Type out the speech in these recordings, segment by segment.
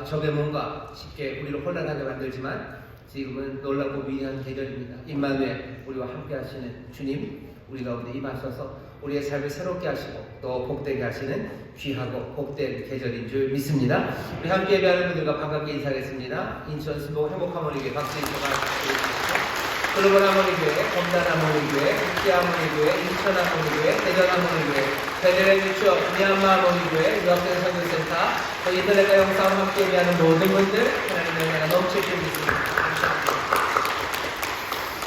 적의 몸과 쉽게 우리를 혼란하게 만들지만 지금은 놀랍고 위대한 계절입니다. 임마누엘, 우리와 함께 하시는 주님, 우리 가운데 임하셔서 우리의 삶을 새롭게 하시고 또 복되게 하시는 귀하고 복된 계절인 줄 믿습니다. 우리 함께 예배하는 분들과 반갑게 인사하겠습니다. 인천 순복 행복하모니교회 박수인사가 드리겠습니다. 글로벌 하모니교회, 검단 하모니교회, 국제 하모니교회, 인천 하모니교회, 대전 하모니교회, 베들레헴 유치원, 미얀마 하모니교회, 유학생 선교센터, 저희 인터넷과 영상으로 함께 예배하는 모든 분들 하나님의 은혜가 넘칠 줄 믿습니다.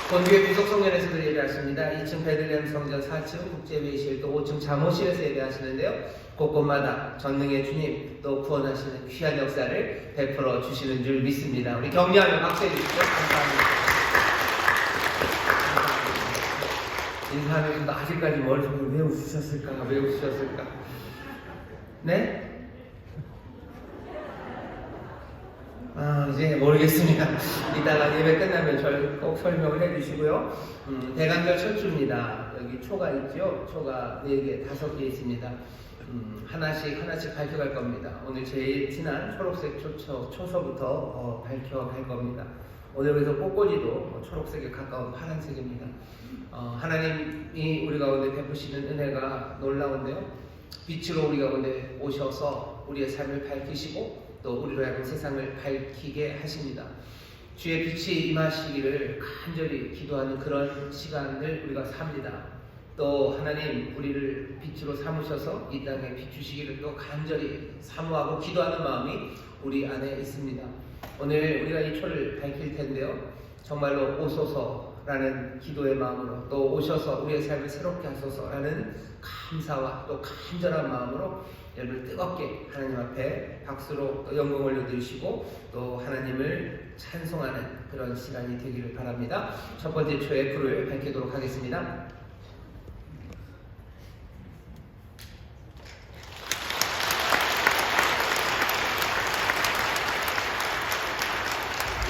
본교회 구속성전에서도 예배하십니다. 2층 베들레헴 성전, 4층 국제회의실, 또 5층 잠옷실에서 예배하시는데요. 곳곳마다 전능의 주님 또 구원하시는 귀한 역사를 베풀어 주시는 줄 믿습니다. 우리 격려하며 박수해 주십시오. 감사합니다. 인사하면서도 아직까지 머릿속으로 왜 웃으셨을까? 왜 웃으셨을까? 네? 이제 모르겠습니다. 이따가 예배 끝나면 저를 꼭 설명을 해주시고요. 대강절 첫 주입니다. 여기 초가 있죠? 초가 4개, 5개 있습니다. 하나씩 밝혀갈 겁니다. 오늘 제일 진한 초록색 초서부터 밝혀갈 겁니다. 오늘 그래서 꽃꽂이도 초록색에 가까운 파란색입니다. 하나님이 우리 가운데 베푸시는 은혜가 놀라운데요. 빛으로 우리 가운데 오셔서 우리의 삶을 밝히시고 또 우리로 하여금 세상을 밝히게 하십니다. 주의 빛이 임하시기를 간절히 기도하는 그런 시간을 우리가 삽니다. 또 하나님 우리를 빛으로 삼으셔서 이 땅에 비추시기를 또 간절히 사모하고 기도하는 마음이 우리 안에 있습니다. 오늘 우리가 이 초를 밝힐 텐데요. 정말로 오소서라는 기도의 마음으로 또 오셔서 우리의 삶을 새롭게 하소서라는 감사와 또 간절한 마음으로 여러분 뜨겁게 하나님 앞에 박수로 또 영광 올려드리시고 또 하나님을 찬송하는 그런 시간이 되기를 바랍니다. 첫 번째 초의 불을 밝히도록 하겠습니다.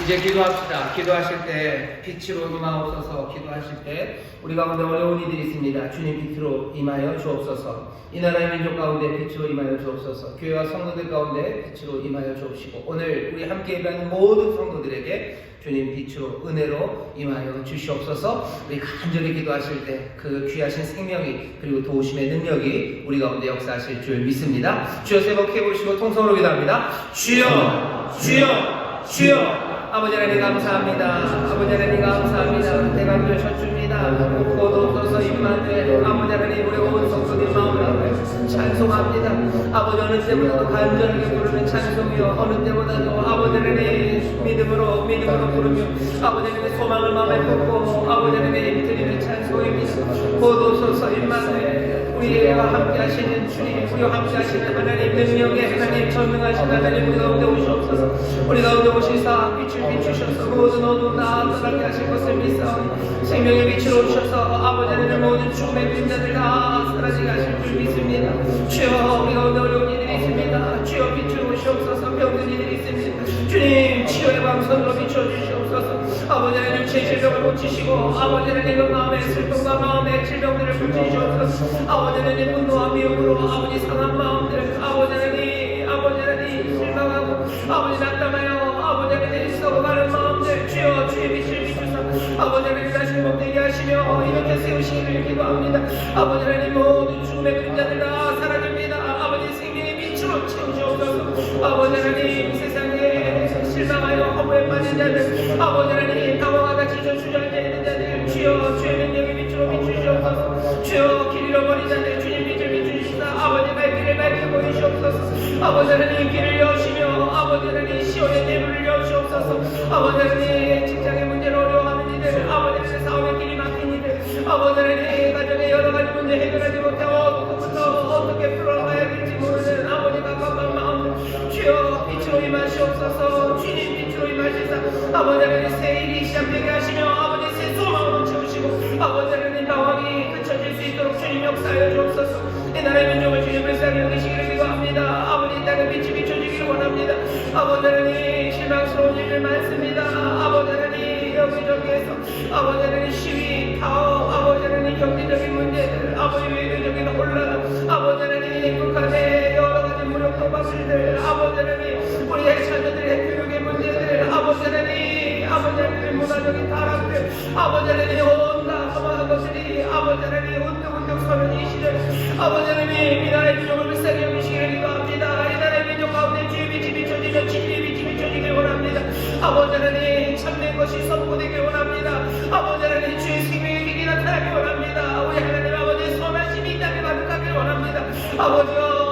이제 기도합시다. 기도하실 때 빛으로 임하옵소서. 기도하실 때 우리 가운데 어려운 이들이 있습니다. 주님 빛으로 임하여 주옵소서. 이 나라의 민족 가운데 빛으로 임하여 주옵소서. 교회와 성도들 가운데 빛으로 임하여 주옵시고 오늘 우리 함께 예배하는 모든 성도들에게 주님 빛으로 은혜로 임하여 주시옵소서. 우리 간절히 기도하실 때 그 귀하신 생명이 그리고 도우심의 능력이 우리 가운데 역사하실 줄 믿습니다. 주여 세 번 해보시고 통성으로 기도합니다. 주여 주여 주여. 아버지 하나님 감사합니다. 아버지 하나님 감사합니다. 대강절 첫 주입니다. 고도소서 임마누엘. 아버지 하나님 우리 온 성도들 마음을 찬송합니다. 아버지 어느 때보다도 간절하게 부르는 찬송이요 어느 때보다도 아버지 하나님 믿음으로 부르며 아버지 하나님의 소망을 마음에 품고 아버지 하나님 드리는 찬송입니다. 고도소서 임마누엘. 우리와 함께 하시는 주님, 우리와 함께 하시는 하나님 능력의 하나님 전능하신 하나님 우리 가운데 오시옵소서. 우리 가운데 오시사 빛을 비추셔서 모든 어두운 다 떠나게 하실 것을 믿사오니 생명의 빛으로 오셔서 아버지 하나님 모든 죽음의 그림자들 다 사라지게 하실 줄 믿습니다. 주여 우리 가운데 어려운 이들이 있습니다. 주여 빛으로 오시옵소서. 병든 이들이 있습니다. 주님 치유의 광선으로 비춰주시옵소서. 아버지 하나님 제 질병을 고치시고 아버지 하나님 마음의 슬픔과 마음의 질병들을 고치시옵소서. 아버지 하나님 분노와 미움으로 아버지 상한 마음들 아버지 하나님 실망하고 아버지 낙담하여 아버지 하나님 썩어가는 마음들 주여 주의 빛을 비추사 아버지 하나님 다시 복되게 하시며 이렇게 세우시기를 기도합니다. 아버지 하나님 모든 죽음의 그림자들 다 사라집니다. 아버지 생명의 빛으로 채우시옵소서. 아버지 하나님 세상에 실망하여 허무에 빠진 자들 아버지 하나님 당황하다 지쳐 주저앉아 있는 자들 주여 주의 능력의 빛으로 비추시옵소서. 주여 길 잃어버린 자들 주님 빛을 비추시사 아버지 발길을 밝혀 보이시옵소서. 아버지 하나님 길을 여시며 아버지 하나님 시온의 대문을 여시옵소서. 아버지 하나님 직장의 문제로 어려워하는 이들 아버지 하나님 사업의 길이 막힌 이들 아버지 하나님 가정의 여러가지 문제 해결하지 못하고 어떻게 풀어가야 될지 모르는 아버지가 깜깜한 마음들 주여 빛으로 임하시옵소서. 주님 빛으로 임하시사 아버지 하나님 새 일이 시작되게 하시며 아버지 새 소망으로 채우시고 아버지 하나님 당황이 그쳐질 수 있도록 주님 역사하여 주옵소서. 이 나라의 민족을 주님 불쌍히 여기시기를 기도합니다. 아버지 땅에 빛이 비춰지기를 원합니다. 아버지 하나님 실망스러운 일들 많습니다. 아버지 하나님 여기저기에서 아버지 하나님 시위 파업 아버지 하나님 경제적인 문제들 아버지 외교적인 혼란 아버지 하나님 북한의 여러가지 무력 도박들들 아버지 하나님 우리 아버지 하나님 온갖 험한 것들이 아버지 하나님 온통 서는 이 시절 아버지 하나님 이 나라의 민족을 불쌍히 여기시기를 기도합니다. 이 나라의 민족 가운데 주의 빛이 비춰지며 진리의 빛이 비춰지길 원합니다. 아버지 하나님 참된 것이 선포되길 원합니다. 아버지 하나님 주의 생명의 길이 나타나길 원합니다. 우리 하나님 아버지의 선하심이 이 땅에 가득하길 원합니다. 아버지여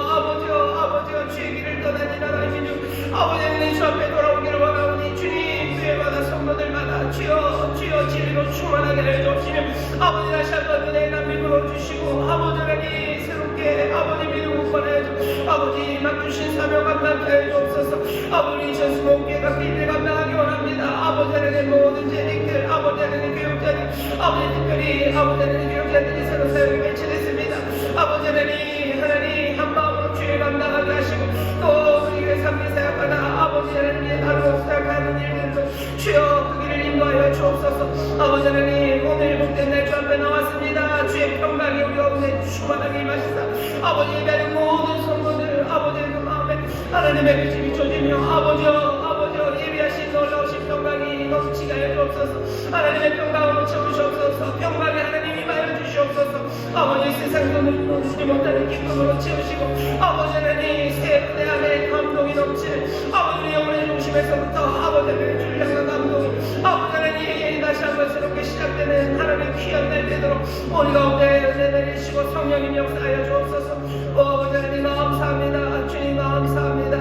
주의 길을 떠난 이 나라의 민족 아버지 하나님 주 앞에 돌아오기를 원하오니 주님 교회마다 성도들마다 주여 진리로 충만하게 해주시며 아버지 다시 한번 은혜의 남을 불어주시고 아버지 하나님 새롭게 아버지 믿음을 권해주 아버지 맡주신 사명 감당케 해주옵소서. 아버지 전수목교회 각 일을 감당하기 원합니다. 아버지 하나님 모든 재직들 아버지 하나님 교육자들 아버지 특별히 아버지 하나님 교육자들이 새로 사역에 배치됐습니다. 아버지 하나님 한 마음으로 주의 감당하게 하시고 또 우리의 삶의 사역하다 아버지 하나님의 나로 사역하는 일들도 주여 그 길을 인도하여 주옵소서. 아버지 하나님 오늘 복된 날 주 앞에 나왔습니다. 주의 평강이 우리 가운데 충만하게 임하시사 아버지 예배하는 모든 성도들 아버지의 그 마음에 하나님의 빛이 비춰지며 아버지여 예비하신 놀라우신 평강이 넘치게 하여 주옵소서. 하나님의 평강으로 채우시옵소서. 평강의 하나님 임하여 주시옵소서. 아버지 세상 돈을 주지 못하는 기쁨으로 채우시고 아버지 하나님 새 은혜 안에 감동이 넘치는 아버지 영혼의 중심에서부터 아버지 하나님 주를 향한 감동이 아버지 하나님 다시 한번 새롭게 시작되는 하나님의 귀한 날 되도록 우리 가운데 은혜 내리시고 성령님 역사하여 주옵소서. 아버지 하나님 감사합니다. 주님 감사합니다.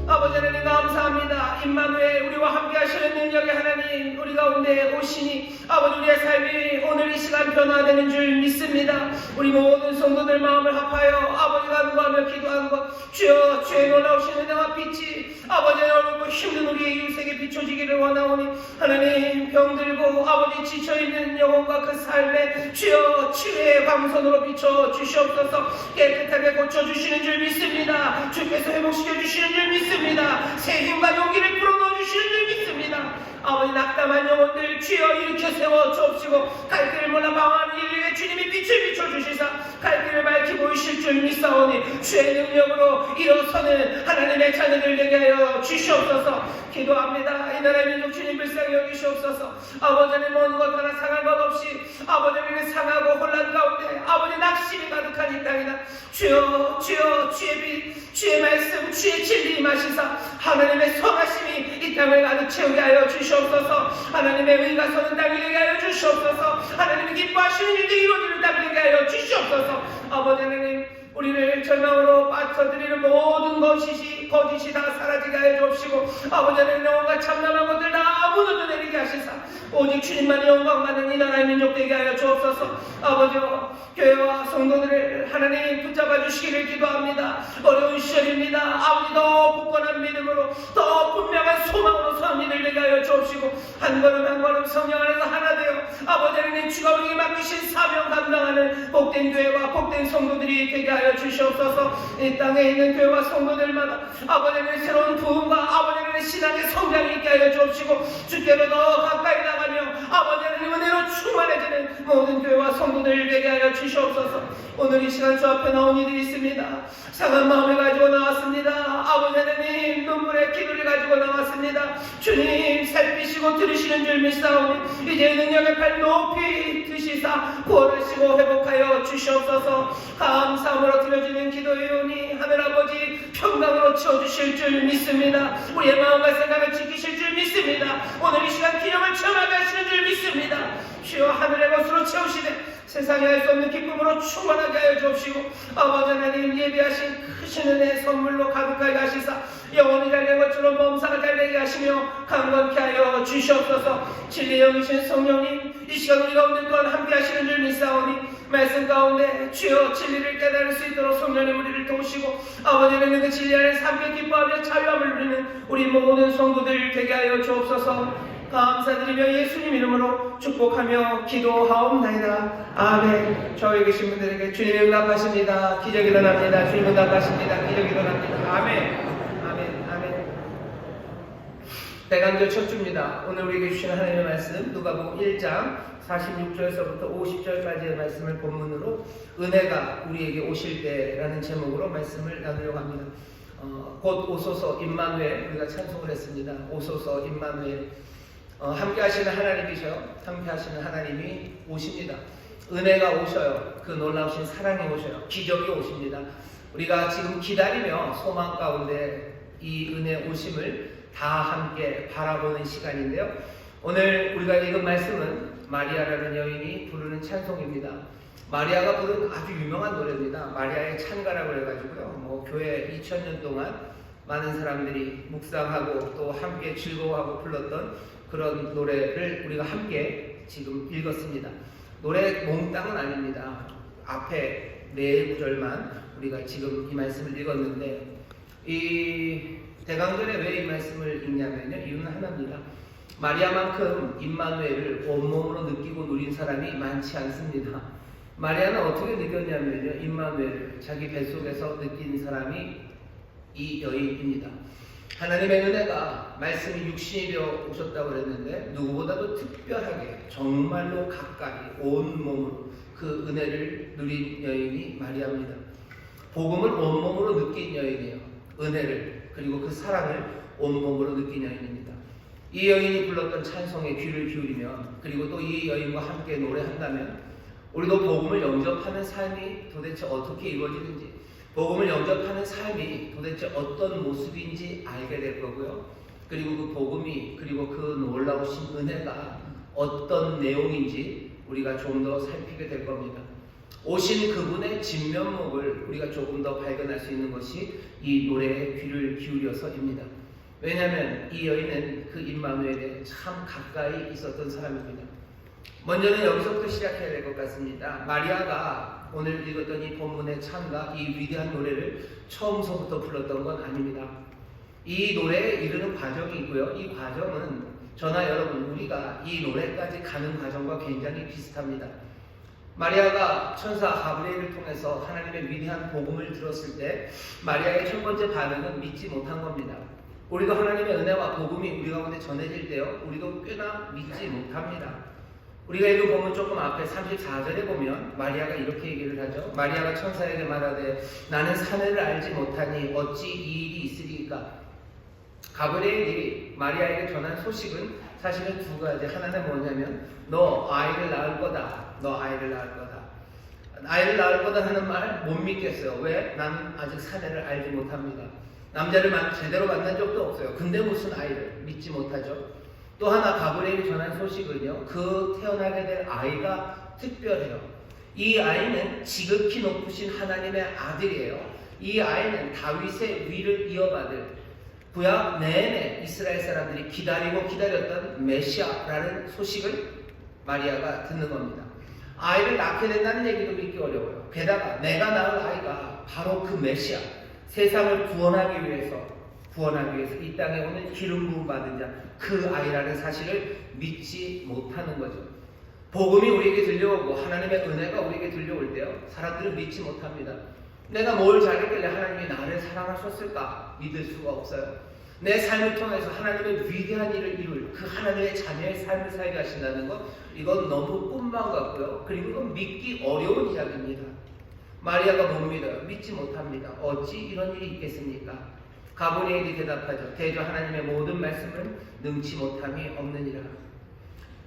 아버지 하나님 감사합니다. 임마누엘 우리와 함께 하시는 능력의 하나님 우리 가운데 오시니 아버지 우리의 삶이 오늘 이 시간 변화되는 줄 믿습니다. 우리 모든 성도들 마음을 합하여 아버지가 누구하며 기도하는 것 주여 주의 놀라우신 은혜와 빛이 아버지의 어렵고 힘든 우리의 이웃에게 비춰지기를 원하오니 하나님 병들고 아버지 지쳐있는 영혼과 그 삶에 주여 치유의 광선으로 비춰 주시옵소서. 깨끗하게 고쳐주시는 줄 믿습니다. 주께서 회복시켜 주시는 줄 믿습니다. 새 힘과 용기를 불어넣어 주시는 줄 믿습니다. 아버지 낙담한 영혼들 주여 일으켜 세워 주옵시고 갈 길을 몰라 방황하는 이들에게 주님이 빛을 비춰주시사 갈 길을 밝히 보이실 줄 믿사오니 주의 능력으로 일어서는 하나님의 자녀들 되게 하여 주시옵소서. 기도합니다. 이 나라의 민족 주님 불쌍히 여기시옵소서. 아버지 하나님 모든 것 하나 상한 것 없이 아버지 하나님 상하고 혼란 가운데 아버지 낙심이 가득한 이 땅이다. 주여 주의 빛 주의 말씀 주의 진리 임하시사 하나님의 선하심이 이 땅을 가득 채우게 하여 주시옵소서. 하나님의 의가 서는 땅이 되게 하여 주시옵소서. 하나님이 기뻐하시는 일들이 이루어지는 땅이 되게 하여 주시옵소서. 아버지 하나님 우리를 절망으로 빠져드리는 모든 거짓이 다 사라지게 하여 주옵시고 아버지 하나님 영혼과 참남한 것들 다 무너져 내리게 하시사 오직 주님만이 영광받는 이 나라의 민족 되게 하여 주옵소서. 아버지여 교회와 성도들을 하나님 붙잡아 주시기를 기도합니다. 어려운 시절입니다. 아버지 더 굳건한 믿음으로 더 분명한 소망으로 서는 이들 되게 하여 주옵시고 한 걸음 한 걸음 성령 안에서 하나 되어 아버지 하나님 주가 우리에게 맡기신 사명 감당하는 복된 교회와 복된 성도들이 되게 하여 주시옵소서. 이 땅에 있는 교회와 성도들마다 아버지 하나님 새로운 부흥과 아버지 하나님 신앙의 성장이 있게 하여 주옵시고 주께로 더 가까이 나가며 아버지 하나님 은혜로 충만해지는 모든 교회와 성도들 되게 하여 주시옵소서. 오늘 이 시간 주 앞에 나온 이들이 있습니다. 상한 마음을 가지고 나왔습니다. 아버지 하나님 눈물의 기도를 가지고 나왔습니다. 주님 살피시고 들으시는 줄 믿사오니 이제 능력의 팔 높이 드시사 구원하시고 회복하여 주시옵소서. 감사함으로 드려지는 기도이오니 하늘 아버지 평강으로 채워주실 줄 믿습니다. 우리의 마음과 생각을 지키실 줄 믿습니다. 오늘 이 시간 기념을 체험하게 하시는 줄 믿습니다. 주여 하늘의 것으로 채우시되 세상에 할 수 없는 기쁨으로 충만하게 하여 주옵시고 아버지 하나님 예비하신 크신 은혜의 선물로 가득하게 하시사 영원히 달린 것처럼 범사가 달리게 하시며 강건케 하여 주시옵소서. 진리의 영이신 성령님 이 시간 우리 가운데 또한 함께 하시는 줄 믿사오니 말씀 가운데 주여 진리를 깨달을 수 있도록 성령님 우리를 도우시고 아버지 하나님 그 진리 안에서 함께 기뻐하며 자유함을 누리는 우리 모든 성도들 되게 하여 주옵소서. 감사드리며 예수님 이름으로 축복하며 기도하옵나이다. 아멘. 저기 계신 분들에게 주님 응답하십니다. 기적이 일어납니다. 주님 응답하십니다. 기적이 일어납니다. 아멘. 아멘. 아멘. 대강조 첫 주입니다. 오늘 우리에게 주시는 하나님의 말씀 누가복음 1장 46절에서부터 50절까지의 말씀을 본문으로 은혜가 우리에게 오실 때라는 제목으로 말씀을 나누려고 합니다. 곧 오소서 임마누엘 우리가 찬송을 했습니다. 오소서 임마누엘. 함께 하시는 하나님이셔요. 함께 하시는 하나님이 오십니다. 은혜가 오셔요. 그 놀라우신 사랑이 오셔요. 기적이 오십니다. 우리가 지금 기다리며 소망 가운데 이 은혜 오심을 다 함께 바라보는 시간인데요. 오늘 우리가 읽은 말씀은 마리아라는 여인이 부르는 찬송입니다. 마리아가 부른 아주 유명한 노래입니다. 마리아의 찬가라고 해가지고요. 교회 2000년 동안 많은 사람들이 묵상하고 또 함께 즐거워하고 불렀던 그런 노래를 우리가 함께 지금 읽었습니다. 노래 몽땅은 아닙니다. 앞에 4구절만 우리가 지금 이 말씀을 읽었는데, 이 대강절에 왜 이 말씀을 읽냐면요, 이유는 하나입니다. 마리아만큼 임마누엘을 온몸으로 느끼고 누린 사람이 많지 않습니다. 마리아는 어떻게 느꼈냐면요, 임마누엘을 자기 뱃속에서 느낀 사람이 이 여인입니다. 하나님의 은혜가 말씀이 육신이 되어 오셨다고 그랬는데, 누구보다도 특별하게 정말로 가까이 온몸으로 그 은혜를 누린 여인이 마리아입니다. 복음을 온몸으로 느낀 여인이에요. 은혜를, 그리고 그 사랑을 온몸으로 느낀 여인입니다. 이 여인이 불렀던 찬송에 귀를 기울이면, 그리고 또 이 여인과 함께 노래한다면, 우리도 복음을 영접하는 삶이 도대체 어떻게 이루어지는지, 복음을 영접하는 삶이 도대체 어떤 모습인지 알게 될 거고요. 그리고 그 복음이, 그리고 그 놀라우신 은혜가 어떤 내용인지 우리가 좀 더 살피게 될 겁니다. 오신 그분의 진면목을 우리가 조금 더 발견할 수 있는 것이 이 노래에 귀를 기울여서입니다. 왜냐하면 이 여인은 그 임마누엘에 참 가까이 있었던 사람입니다. 먼저는 여기서부터 시작해야 될 것 같습니다. 마리아가 오늘 읽었던 이 본문의 찬가, 이 위대한 노래를 처음서부터 불렀던 건 아닙니다. 이 노래에 이르는 과정이 있고요. 이 과정은 저나 여러분, 우리가 이 노래까지 가는 과정과 굉장히 비슷합니다. 마리아가 천사 가브리엘을 통해서 하나님의 위대한 복음을 들었을 때 마리아의 첫 번째 반응은 믿지 못한 겁니다. 우리도 하나님의 은혜와 복음이 우리 가운데 전해질 때요, 우리도 꽤나 믿지 못합니다. 우리가 읽은 본문 조금 앞에 34절에 보면 마리아가 이렇게 얘기를 하죠. 마리아가 천사에게 말하되 나는 사내를 알지 못하니 어찌 이 일이 있으리까. 가브리엘이 마리아에게 전한 소식은 사실은 두 가지. 하나는 뭐냐면 너 아이를 낳을 거다. 너 아이를 낳을 거다. 아이를 낳을 거다 하는 말 못 믿겠어요. 왜? 나는 아직 사내를 알지 못합니다. 남자를 제대로 만난 적도 없어요. 근데 무슨 아이를 믿지 못하죠. 또 하나 가브리엘이 전한 소식은요, 그 태어나게 될 아이가 특별해요. 이 아이는 지극히 높으신 하나님의 아들이에요. 이 아이는 다윗의 위를 이어받을 구약 내내 이스라엘 사람들이 기다리고 기다렸던 메시아라는 소식을 마리아가 듣는 겁니다. 아이를 낳게 된다는 얘기도 믿기 어려워요. 게다가 내가 낳을 아이가 바로 그 메시아, 세상을 구원하기 위해서 이 땅에 오는 기름 부음 받은 자, 그 아이라는 사실을 믿지 못하는 거죠. 복음이 우리에게 들려오고 하나님의 은혜가 우리에게 들려올 때요, 사람들은 믿지 못합니다. 내가 뭘 잘했길래 하나님이 나를 사랑하셨을까 믿을 수가 없어요. 내 삶을 통해서 하나님의 위대한 일을 이룰 그 하나님의 자녀의 삶을 살게 하신다는 것, 이건 너무 꿈만 같고요, 그리고 이건 믿기 어려운 이야기입니다. 마리아가 못 믿어요. 믿지 못합니다. 어찌 이런 일이 있겠습니까? 가브리엘이 대답하죠. 대저 하나님의 모든 말씀을 능치 못함이 없느니라.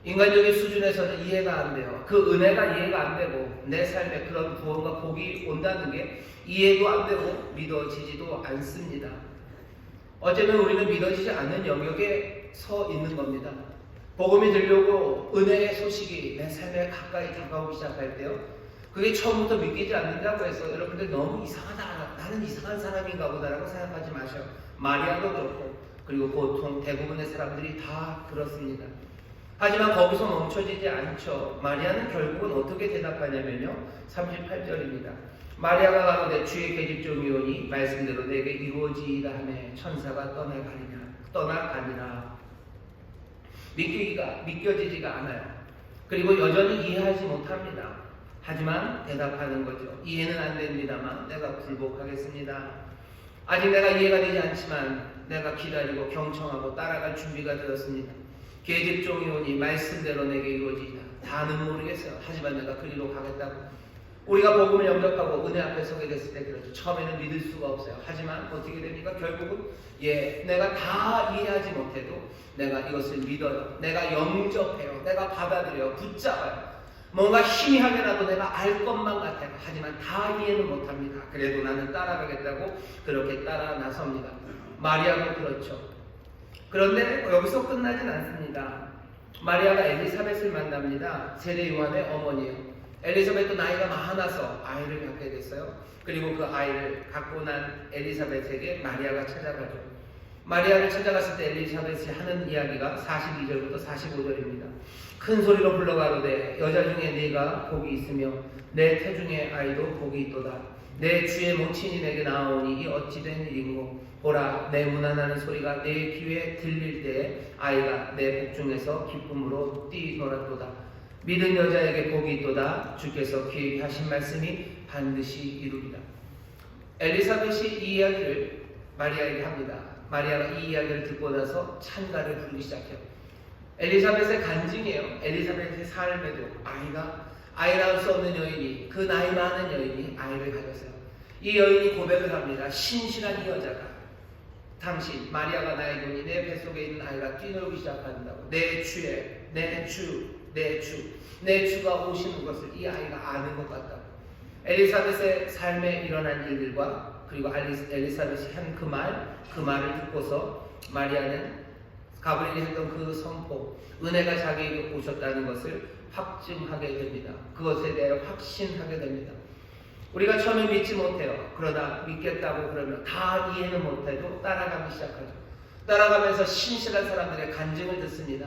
인간적인 수준에서는 이해가 안 돼요. 그 은혜가 이해가 안 되고 내 삶에 그런 구원과 복이 온다는 게 이해도 안 되고 믿어지지도 않습니다. 어쩌면 우리는 믿어지지 않는 영역에 서 있는 겁니다. 복음이 들려오고 은혜의 소식이 내 삶에 가까이 다가오기 시작할 때요, 그게 처음부터 믿기지 않는다고 해서 여러분들 너무 이상하다, 나는 이상한 사람인가 보다라고 생각하지 마셔요. 마리아도 그렇고, 그리고 보통 대부분의 사람들이 다 그렇습니다. 하지만 거기서 멈춰지지 않죠. 마리아는 결국은 어떻게 대답하냐면요, 38절입니다. 마리아가 가로되 주의 계집종이 오니 말씀대로 내게 이루어지이다 하매 천사가 떠나가니라. 믿겨지지가 않아요. 그리고 여전히 이해하지 못합니다. 하지만 대답하는 거죠. 이해는 안 됩니다만 내가 굴복하겠습니다. 아직 내가 이해가 되지 않지만 내가 기다리고 경청하고 따라갈 준비가 되었습니다. 계집종이 오니 말씀대로 내게 이루어지이다. 다는 모르겠어요. 하지만 내가 그리로 가겠다고. 우리가 복음을 영접하고 은혜 앞에 서게 됐을 때 그렇죠. 처음에는 믿을 수가 없어요. 하지만 어떻게 됩니까? 결국은 내가 다 이해하지 못해도 내가 이것을 믿어요. 내가 영접해요. 내가 받아들여요. 붙잡아요. 뭔가 희미하게라도 내가 알 것만 같아요. 하지만 다 이해는 못합니다. 그래도 나는 따라가겠다고 그렇게 따라 나섭니다. 마리아도 그렇죠. 그런데 여기서 끝나진 않습니다. 마리아가 엘리사벳을 만납니다. 세례 요한의 어머니예요. 엘리사벳도 나이가 많아서 아이를 갖게 됐어요. 그리고 그 아이를 갖고 난 엘리사벳에게 마리아가 찾아가죠. 마리아를 찾아갔을 때 엘리사벳이 하는 이야기가 42절부터 45절입니다. 큰 소리로 불러가로되 여자 중에 네가 복이 있으며 내 태중의 아이도 복이 있도다. 내 주의 모친이 내게 나오니 이 어찌된 일인고 보라 내 무난하는 소리가 내 귀에 들릴 때에 아이가 내 복중에서 기쁨으로 뛰놀았도다. 믿은 여자에게 복이 있도다. 주께서 귀에 하신 말씀이 반드시 이루리라. 엘리사벳이 이 이야기를 마리아에게 합니다. 마리아가 이 이야기를 듣고 나서 찬가를 부르기 시작해요. 엘리사벳의 간증이에요. 엘리사벳의 삶에도 아이 낳을 수 없는 여인이, 그 나이 많은 여인이 아이를 가졌어요. 이 여인이 고백을 합니다. 신실한 이 여자가 당신 마리아가 나의 돈이 내 뱃속에 있는 아이가 뛰놀기 시작한다고 내 주가 오시는 것을 이 아이가 아는 것 같다고. 엘리사벳의 삶에 일어난 일들과 그리고 엘리사벳이 한 그 말을 듣고서 마리아는 가브리엘이 했던 그 선포, 은혜가 자기에게 오셨다는 것을 확증하게 됩니다. 그것에 대해 확신하게 됩니다. 우리가 처음에 믿지 못해요. 그러다 믿겠다고 그러면 다 이해는 못해도 따라가기 시작하죠. 따라가면서 신실한 사람들의 간증을 듣습니다.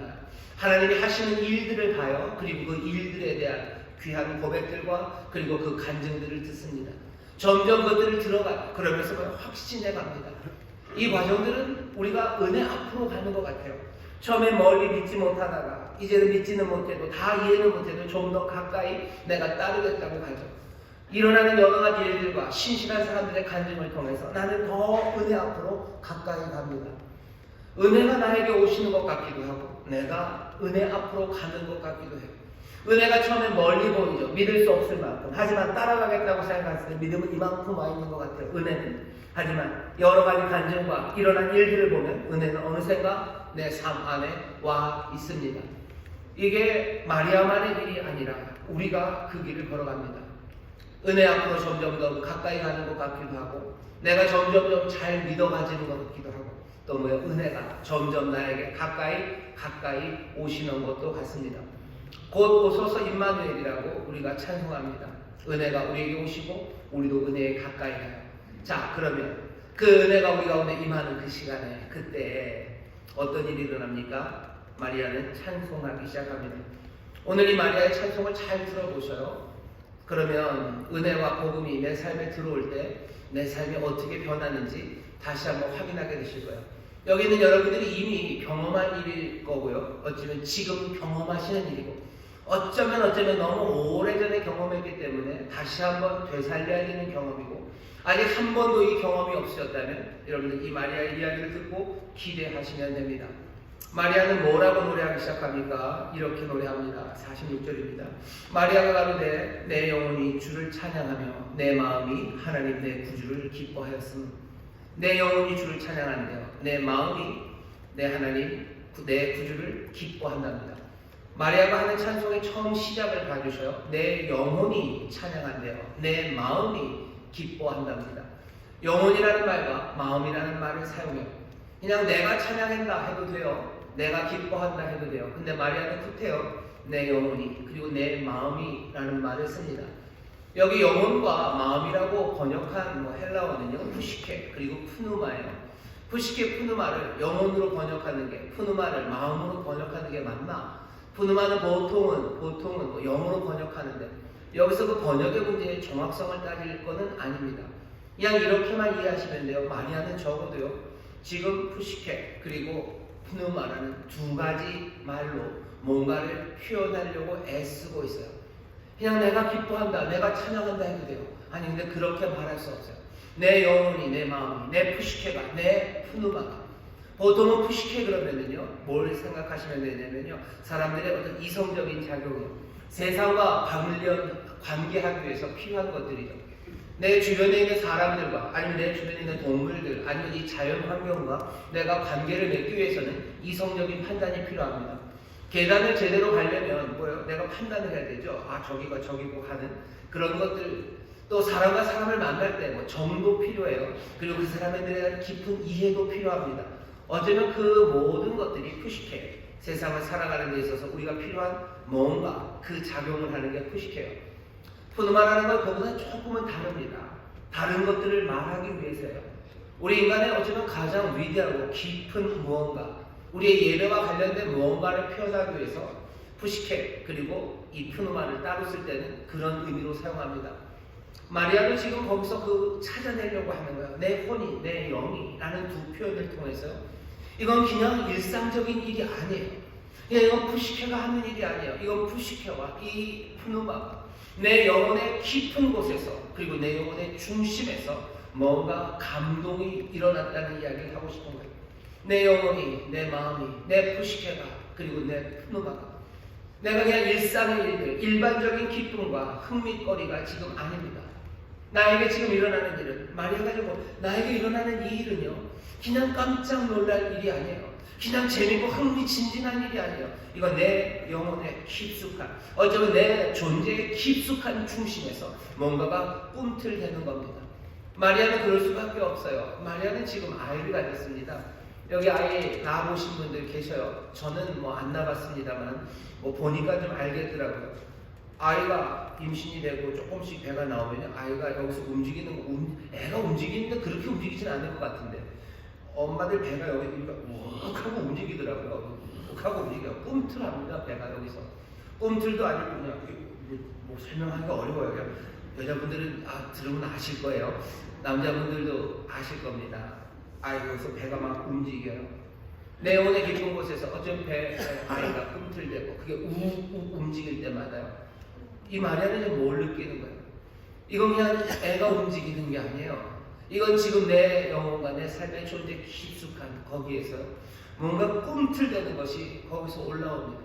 하나님이 하시는 일들을 봐요. 그리고 그 일들에 대한 귀한 고백들과 그리고 그 간증들을 듣습니다. 점점 그들을 들어가요. 그러면서 확신해 갑니다. 이 과정들은 우리가 은혜 앞으로 가는 것 같아요. 처음에 멀리 믿지 못하다가 이제는 믿지는 못해도 다 이해는 못해도 좀 더 가까이 내가 따르겠다고 가죠. 일어나는 여러 가지 일들과 신실한 사람들의 간증을 통해서 나는 더 은혜 앞으로 가까이 갑니다. 은혜가 나에게 오시는 것 같기도 하고 내가 은혜 앞으로 가는 것 같기도 해요. 은혜가 처음에 멀리 보이죠. 믿을 수 없을 만큼. 하지만 따라가겠다고 생각했을 때 믿음은 이만큼 와 있는 것 같아요. 은혜는. 하지만 여러 가지 간증과 일어난 일들을 보면 은혜는 어느샌가 내 삶 안에 와 있습니다. 이게 마리아만의 일이 아니라 우리가 그 길을 걸어갑니다. 은혜 앞으로 점점 더 가까이 가는 것 같기도 하고 내가 점점 잘 믿어가지는 것 같기도 하고 또 은혜가 점점 나에게 가까이 오시는 것도 같습니다. 곧 오소서 임마누엘이라고 우리가 찬송합니다. 은혜가 우리에게 오시고 우리도 은혜에 가까이 가요. 자, 그러면 그 은혜가 우리 가운데 임하는 그 시간에 그때 어떤 일이 일어납니까? 마리아는 찬송하기 시작합니다. 오늘 이 마리아의 찬송을 잘 들어보셔요. 그러면 은혜와 복음이 내 삶에 들어올 때 내 삶이 어떻게 변하는지 다시 한번 확인하게 되실 거예요. 여기 있는 여러분들이 이미 경험한 일일 거고요. 어쩌면 지금 경험하시는 일이고 어쩌면 너무 오래전에 경험했기 때문에 다시 한번 되살려야 되는 경험이고 아직 한 번도 이 경험이 없으셨다면 여러분들 이 마리아의 이야기를 듣고 기대하시면 됩니다. 마리아는 뭐라고 노래하기 시작합니까? 이렇게 노래합니다. 46절입니다. 마리아가 가로되 내 영혼이 주를 찬양하며 내 마음이 하나님 내 구주를 기뻐하였으니 내 영혼이 주를 찬양한대요. 내 마음이 내 하나님 내 구주를 기뻐한답니다. 마리아가 하는 찬송의 처음 시작을 봐주셔요. 내 영혼이 찬양한대요. 내 마음이 기뻐한답니다. 영혼이라는 말과 마음이라는 말을 사용해요. 그냥 내가 찬양한다 해도 돼요. 내가 기뻐한다 해도 돼요. 근데 마리아는 끝에요. 내 영혼이 그리고 내 마음이라는 말을 씁니다. 여기 영혼과 마음이라고 번역한 헬라어는요. 푸시케 그리고 푸누마예요. 푸시케 푸누마를 영혼으로 번역하는 게 푸누마를 마음으로 번역하는 게 맞나? 푸누마는 보통은 영어로 번역하는데 여기서 그 번역의 문제의 정확성을 따질 것은 아닙니다. 그냥 이렇게만 이해하시면 돼요. 마리아는 적어도요. 지금 푸시케 그리고 푸누마라는 두 가지 말로 뭔가를 표현하려고 애쓰고 있어요. 그냥 내가 기뻐한다, 내가 찬양한다 해도 돼요. 아니 근데 그렇게 말할 수 없어요. 내 영혼이, 내 마음이, 내 푸시케가, 내 푸누마가. 보통은 푸시케 그러면은요, 뭘 생각하시면 되냐면요, 사람들의 어떤 이성적인 작용이요. 세상과 관계하기 위해서 필요한 것들이죠. 내 주변에 있는 사람들과 아니면 내 주변에 있는 동물들 아니면 이 자연 환경과 내가 관계를 맺기 위해서는 이성적인 판단이 필요합니다. 계단을 제대로 가려면 뭐예요? 내가 판단을 해야 되죠. 아, 저기가 저기고 하는 그런 것들. 또 사람과 사람을 만날 때 뭐 정도 필요해요. 그리고 그 사람에 대한 깊은 이해도 필요합니다. 어쩌면 그 모든 것들이 푸시케요. 세상을 살아가는 데 있어서 우리가 필요한 뭔가 그 작용을 하는 게 푸시케요. 푸누마라는 건 그보다 조금은 다릅니다. 다른 것들을 말하기 위해서요. 우리 인간의 어쩌면 가장 위대하고 깊은 무언가, 우리의 예배와 관련된 무언가를 표현하기 위해서 푸시케 그리고 이 푸누마를 따로 쓸 때는 그런 의미로 사용합니다. 마리아도 지금 거기서 그 찾아내려고 하는 거예요. 내 혼이, 내 영이 라는 두 표현을 통해서요. 이건 그냥 일상적인 일이 아니에요. 이건 푸시케가 하는 일이 아니에요. 이건 푸시케와 이 푸누마가 내 영혼의 깊은 곳에서 그리고 내 영혼의 중심에서 뭔가 감동이 일어났다는 이야기를 하고 싶은 거예요. 내 영혼이, 내 마음이, 내 푸시케가 그리고 내 푸누마가 내가 그냥 일상의 일들, 일반적인 기쁨과 흥미거리가 지금 아닙니다. 나에게 지금 일어나는 일은 마리아가 지금 나에게 일어나는 이 일은요 그냥 깜짝 놀랄 일이 아니에요. 그냥 재미있고 흥미진진한 일이 아니에요. 이건 내 영혼의 깊숙한, 어쩌면 내 존재의 깊숙한 중심에서 뭔가가 꿈틀대는 겁니다. 마리아는 그럴 수밖에 없어요. 마리아는 지금 아이를 가졌습니다. 여기 아이 낳아보신 분들 계셔요. 저는 뭐 안 낳았습니다만 뭐 보니까 좀 알겠더라고요. 아이가 임신이 되고 조금씩 배가 나오면 아이가 여기서 움직이는 거, 애가 움직이는데 그렇게 움직이진 않을 것 같은데 엄마들 배가 여기 욱 하고 움직이더라고요. 욱 하고 움직여요. 꿈틀합니다. 배가 여기서. 꿈틀도 아니고 그냥 뭐 설명하기가 어려워요. 여자분들은 들으면 아실 거예요. 남자분들도 아실 겁니다. 여기서 배가 막 움직여요. 내 영혼의 깊은 곳에서 어쩜 아이가 꿈틀대고 그게 우욱 움직일 때마다요. 이 마리아는 뭘 느끼는 거예요? 이건 그냥 애가 움직이는 게 아니에요. 이건 지금 내 영혼과 내 삶의 존재 깊숙한 거기에서 뭔가 꿈틀대는 것이 거기서 올라옵니다.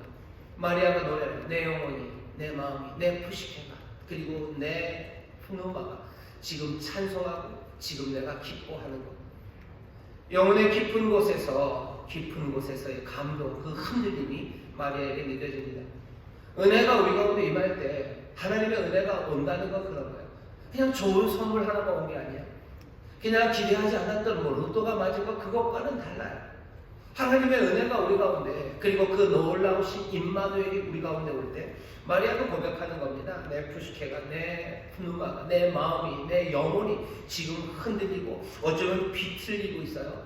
마리아가 노래를 내 영혼이, 내 마음이, 내 푸시케가 그리고 내 푸누마가 지금 찬송하고 지금 내가 기뻐하는 것. 영혼의 깊은 곳에서의 감동, 그 흔들림이 마리아에게 느껴집니다. 은혜가 우리 가운데 임할 때 하나님의 은혜가 온다는 건 그런 거예요. 그냥 좋은 선물 하나가 온 게 아니에요. 그냥 기대하지 않았던 로또가 맞은 거 그것과는 달라요. 하나님의 은혜가 우리 가운데 그리고 그 놀라우신 임마누엘이 우리 가운데 올 때 마리아도 고백하는 겁니다. 내 푸시케가, 내 푸누마가, 내 마음이, 내 영혼이 지금 흔들리고 어쩌면 비틀리고 있어요.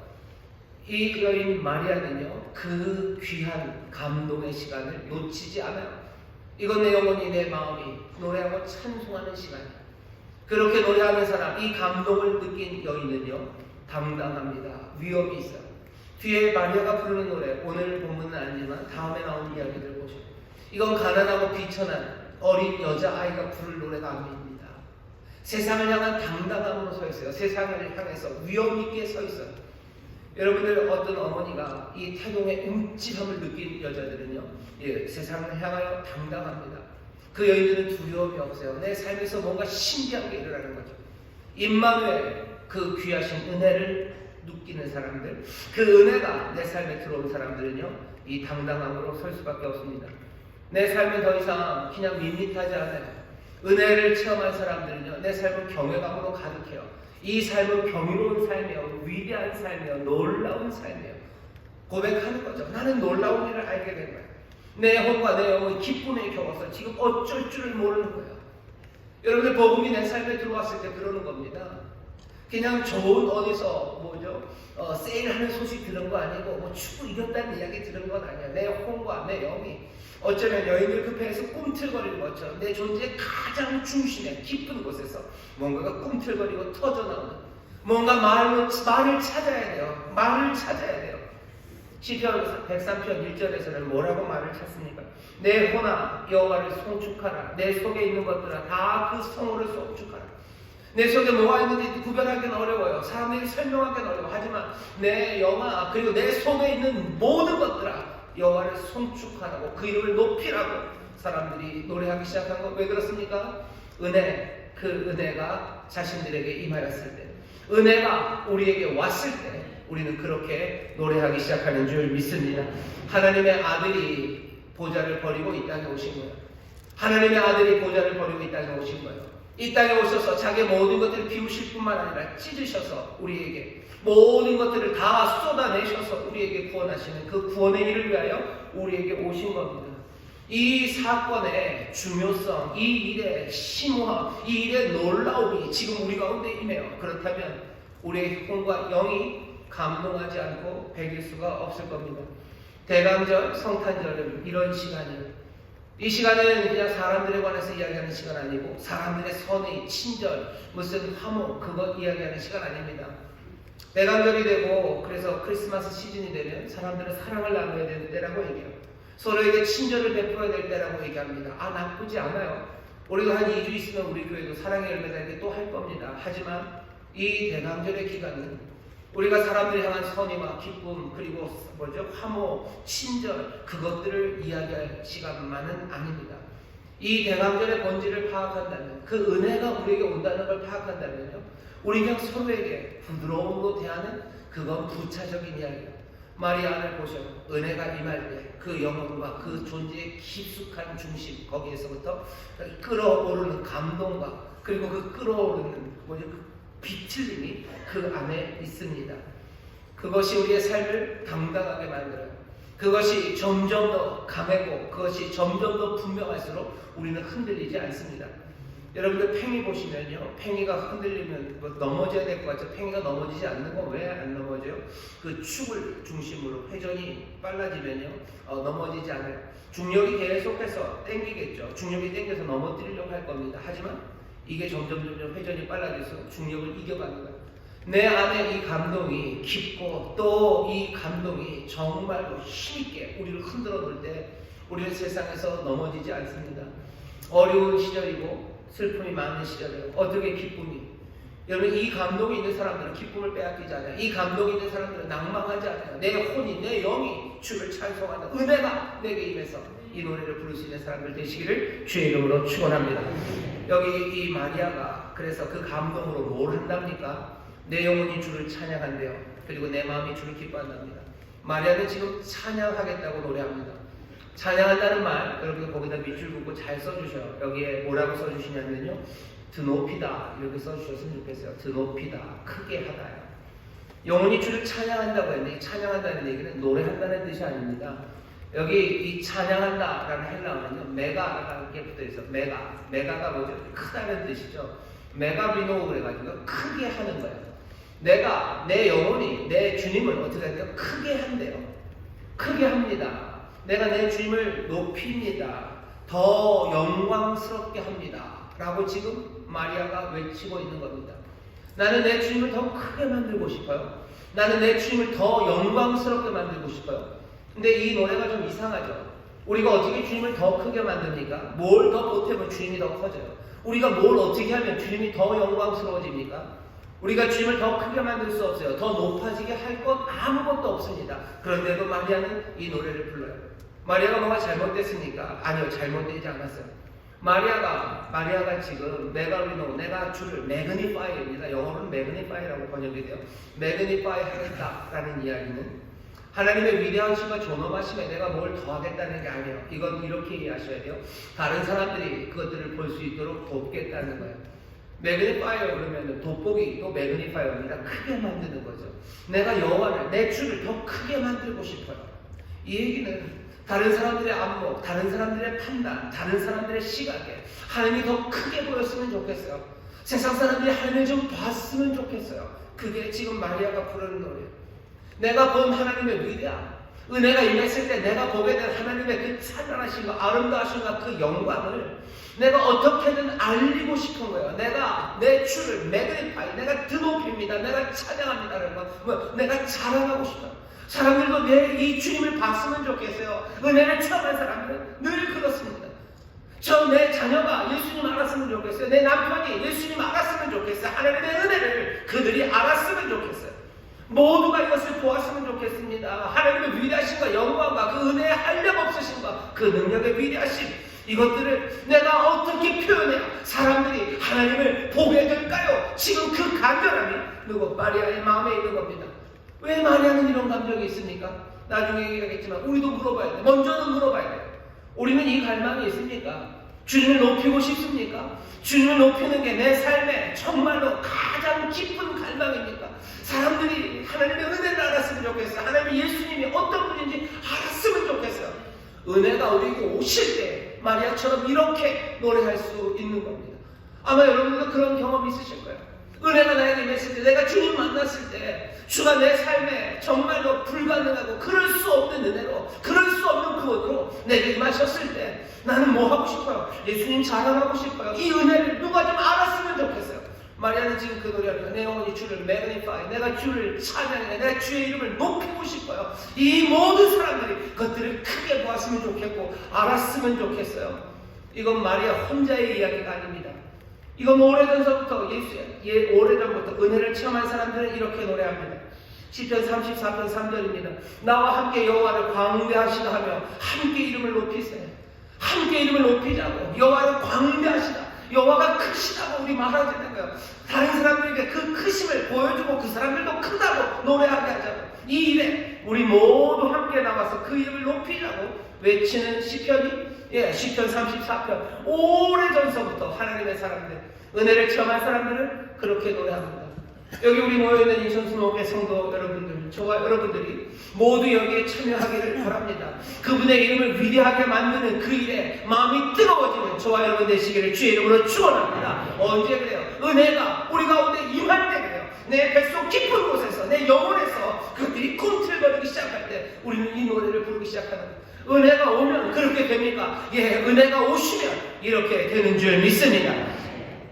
이 여인 마리아는요 그 귀한 감동의 시간을 놓치지 않아요. 이건 내 영혼이, 내 마음이 노래하고 찬송하는 시간이에요. 그렇게 노래하는 사람, 이 감동을 느낀 여인은요 당당합니다. 위엄이 있어요. 뒤에 마리아가 부르는 노래, 오늘 본문은 아니지만 다음에 나오는 이야기들 보죠. 이건 가난하고 비천한 어린 여자아이가 부를 노래가 아닙니다. 세상을 향한 당당함으로 서 있어요. 세상을 향해서 위엄 있게 서 있어요. 여러분들 어떤 어머니가 이 태동의 움찔함을 느낀 여자들은요 세상을 향하여 당당합니다. 그 여인들은 두려움이 없어요. 내 삶에서 뭔가 신기한 게 일어나는 거죠. 임마누엘, 그 귀하신 은혜를 느끼는 사람들, 그 은혜가 내 삶에 들어온 사람들은요 이 당당함으로 설 수밖에 없습니다. 내 삶은 더 이상 그냥 밋밋하지 않아요. 은혜를 체험한 사람들은요 내 삶은 경외감으로 가득해요. 이 삶은 경이로운 삶이에요. 위대한 삶이에요. 놀라운 삶이에요. 고백하는 거죠. 나는 놀라운 일을 알게 된 거예요. 내 혼과 내 영은 기쁨에 겨워서 지금 어쩔 줄을 모르는 거예요. 여러분들 복음이 내 삶에 들어왔을 때 그러는 겁니다. 그냥 좋은 어디서 세일하는 소식 들은 거 아니고 축구 이겼다는 이야기 들은 건 아니야. 내 혼과 내 영이 어쩌면 여인들 그 배에서 꿈틀거리는 것처럼 내 존재의 가장 중심에 깊은 곳에서 뭔가가 꿈틀거리고 터져나오는 뭔가 말을 찾아야 돼요. 말을 찾아야 돼요. 시편 103편 1절에서는 뭐라고 말을 찾습니까? 내 혼아 여호와를 송축하라. 내 속에 있는 것들아 다 그 성호를 송축하라. 내 속에 뭐가 있는지 구별하기는 어려워요. 사람들이 설명하기는 어려워. 하지만 내 영아 그리고 내 속에 있는 모든 것들아 여호와를 송축하라고 그 이름을 높이라고 사람들이 노래하기 시작한 거 왜 그렇습니까? 은혜, 그 은혜가 자신들에게 임하였을 때, 은혜가 우리에게 왔을 때 우리는 그렇게 노래하기 시작하는 줄 믿습니다. 하나님의 아들이 보좌를 버리고 이 땅에 오신 거예요. 하나님의 아들이 보좌를 버리고 이 땅에 오신 거예요. 이 땅에 오셔서 자기의 모든 것들을 비우실 뿐만 아니라 찢으셔서 우리에게 모든 것들을 다 쏟아내셔서 우리에게 구원하시는 그 구원의 일을 위하여 우리에게 오신 겁니다. 이 사건의 중요성, 이 일의 심오함, 이 일의 놀라움이 지금 우리 가운데 임해요. 그렇다면 우리의 혼과 영이 감동하지 않고 배길 수가 없을 겁니다. 대강절, 성탄절은 이런 시간이에요. 이 시간은 그냥 사람들에 관해서 이야기하는 시간 아니고 사람들의 선의, 친절, 무슨 화목 그것 이야기하는 시간 아닙니다. 대강절이 되고 그래서 크리스마스 시즌이 되면 사람들은 사랑을 나눠야 되는 때라고 얘기해요. 서로에게 친절을 베풀어야 될 때라고 얘기합니다. 나쁘지 않아요. 우리도 한 2주 있으면 우리 교회도 사랑의 열매 달기 또 할 겁니다. 하지만 이 대강절의 기간은 우리가 사람들이 향한 선의와 기쁨 그리고 화목, 친절 그것들을 이야기할 시간만은 아닙니다. 이 대강절의 본질을 파악한다면 그 은혜가 우리에게 온다는 걸 파악한다면요 우리 그냥 서로에게 부드러움으로 대하는 그건 부차적인 이야기예요. 마리아를 보셔 은혜가 임할 때 그 영혼과 그 존재의 깊숙한 중심 거기에서부터 끓어오르는 감동과 그리고 그 끓어오르는 그 비틀림이 그 안에 있습니다. 그것이 우리의 삶을 당당하게 만들어요. 그것이 점점 더 강하고 그것이 점점 더 분명할수록 우리는 흔들리지 않습니다. 여러분들 팽이 보시면요 팽이가 흔들리면 넘어져야 될 것 같죠. 팽이가 넘어지지 않는 건 왜 안 넘어져요? 그 축을 중심으로 회전이 빨라지면요 넘어지지 않아요. 중력이 계속해서 땡기겠죠. 중력이 땡겨서 넘어뜨리려고 할 겁니다. 하지만 이게 점점 회전이 빨라져서 중력을 이겨가는 거예요. 내 안에 이 감동이 깊고 또 이 감동이 정말로 힘있게 우리를 흔들어 놓을 때 우리는 세상에서 넘어지지 않습니다. 어려운 시절이고 슬픔이 많은 시절에 어떻게 기쁨이 여러분 이 감동이 있는 사람들은 기쁨을 빼앗기지 않아요. 이 감동이 있는 사람들은 낭망하지 않아요. 내 혼이 내 영이 주를 찬송하는 은혜가 내게 임해서 이 노래를 부를 수 있는 사람들 되시기를 주의 이름으로 축원합니다. 여기 이 마리아가 그래서 그 감동으로 뭘 한답니까? 내 영혼이 주를 찬양한대요. 그리고 내 마음이 주를 기뻐한답니다. 마리아는 지금 찬양하겠다고 노래합니다. 찬양한다는 말 여러분들 거기다 밑줄 긋고 잘 써주셔요. 여기에 뭐라고 써주시냐면요 드높이다 이렇게 써주셨으면 좋겠어요. 드높이다 크게 하다요. 영혼이 주를 찬양한다고 했는데 찬양한다는 얘기는 노래한다는 뜻이 아닙니다. 여기 이 찬양한다라는 헬라어는요 메가라는 게 붙어있어요. 메가가 뭐죠? 크다는 뜻이죠. 메가비노 그래가지고 크게 하는 거예요. 내가 내 영혼이 내 주님을 어떻게 한대요? 크게 한대요. 크게 합니다. 내가 내 주님을 높입니다. 더 영광스럽게 합니다. 라고 지금 마리아가 외치고 있는 겁니다. 나는 내 주님을 더 크게 만들고 싶어요. 나는 내 주님을 더 영광스럽게 만들고 싶어요. 근데 이 노래가 좀 이상하죠. 우리가 어떻게 주님을 더 크게 만듭니까? 뭘 더 보태면 주님이 더 커져요. 우리가 뭘 어떻게 하면 주님이 더 영광스러워집니까? 우리가 주님을 더 크게 만들 수 없어요. 더 높아지게 할 것 아무것도 없습니다. 그런데도 마리아는 이 노래를 불러요. 마리아가 뭐가 잘못됐습니까? 아니요, 잘못되지 않았어요. 마리아가 지금 메가리노, 내가 주를 매그니파이입니다. 영어로는 매그니파이라고 번역이 돼요. 매그니파이 하겠다라는 이야기는 하나님의 위대한 신과 존엄하심에 내가 뭘 더하겠다는 게 아니에요. 이건 이렇게 이해하셔야 돼요. 다른 사람들이 그것들을 볼 수 있도록 돕겠다는 거예요. 매그니파이어 그러면 돋보기 또 매그니파이어입니다. 크게 만드는 거죠. 내가 여호와를 내 주를 더 크게 만들고 싶어요. 이 얘기는 다른 사람들의 안목, 다른 사람들의 판단, 다른 사람들의 시각에 하나님이 더 크게 보였으면 좋겠어요. 세상 사람들이 하나님을 좀 봤으면 좋겠어요. 그게 지금 마리아가 부르는 노래예요. 내가 본 하나님의 위대함, 은혜가 임했을 때 내가 보게 된 하나님의 그 찬란하심과 아름다우심과 그 영광을 내가 어떻게든 알리고 싶은 거예요. 내가 내 주를 매그니파이, 내가 드높입니다. 내가 찬양합니다라는 거, 내가 자랑하고 싶어요. 사람들도 내 이 주님을 봤으면 좋겠어요. 은혜를 체험한 사람들은 늘 그렇습니다. 내 자녀가 예수님 알았으면 좋겠어요. 내 남편이 예수님 알았으면 좋겠어요. 하나님의 은혜를 그들이 알았으면 좋겠어요. 모두가 이것을 보았으면 좋겠습니다. 하나님의 위대하심과 영광과 그 은혜의 한량없으심과 그 능력의 위대하심, 이것들을 내가 어떻게 표현해야 사람들이 하나님을 보게 될까요? 지금 그 간절함이 누구? 마리아의 마음에 있는 겁니다. 왜 마리아는 이런 감정이 있습니까? 나중에 얘기하겠지만 우리도 물어봐야 돼. 먼저는 물어봐야 돼. 우리는 이 갈망이 있습니까? 주님을 높이고 싶습니까? 주님을 높이는 게 내 삶에 정말로 가장 깊은 갈망입니까? 사람들이 하나님의 은혜를 알았으면 좋겠어요. 하나님의 예수님이 어떤 분인지 알았으면 좋겠어요. 은혜가 우리에게 오실 때 마리아처럼 이렇게 노래할 수 있는 겁니다. 아마 여러분들도 그런 경험이 있으실 거예요. 은혜가 나에게 임했을 때, 내가 주님 만났을 때 주가 내 삶에 정말로 불가능하고 그럴 수 없는 은혜로, 그럴 수 없는 구원으로 내게 임하셨을 때 나는 뭐 하고 싶어요? 예수님 자랑하고 싶어요. 이 은혜를 누가 좀 알았으면 좋겠어요. 마리아는 지금 그 노래합니다. 내 영혼이 주를 magnify, 내가 주를 찬양해, 내가 주의 이름을 높이고 싶어요. 이 모든 사람들이 그것들을 크게 보았으면 좋겠고 알았으면 좋겠어요. 이건 마리아 혼자의 이야기가 아닙니다. 이건 오래전부터 오래전부터 은혜를 체험한 사람들은 이렇게 노래합니다. 시편 34편 3절입니다. 나와 함께 여호와를 광대하시다 하며 함께 이름을 높이세요. 함께 이름을 높이자고, 여호와를 광대하시다, 여호와가 크시다고 우리 말하야 되는 거예요. 다른 사람들에게 그 크심을 보여주고 그 사람들도 크다고 노래하게 하자고. 이 일에 우리 모두 함께 나가서 그 이름을 높이자고 외치는 시편이 시편 34편. 오래전서부터 하나님의 사람들, 은혜를 체험한 사람들은 그렇게 노래합니다. 여기 우리 모여있는 인천수목의 성도 여러분들, 저와 여러분들이 모두 여기에 참여하기를 바랍니다. 그분의 이름을 위대하게 만드는 그 일에 마음이 뜨거워지는 저와 여러분 되시기를 주의 이름으로 축원합니다. 언제 그래요? 은혜가 우리 가운데 임할 때 그래요. 내 뱃속 깊은 곳에서, 내 영혼에서 그들이 꿈틀거리기 시작할 때 우리는 이 노래를 부르기 시작하는 거예요. 은혜가 오면 그렇게 됩니까? 은혜가 오시면 이렇게 되는 줄 믿습니다.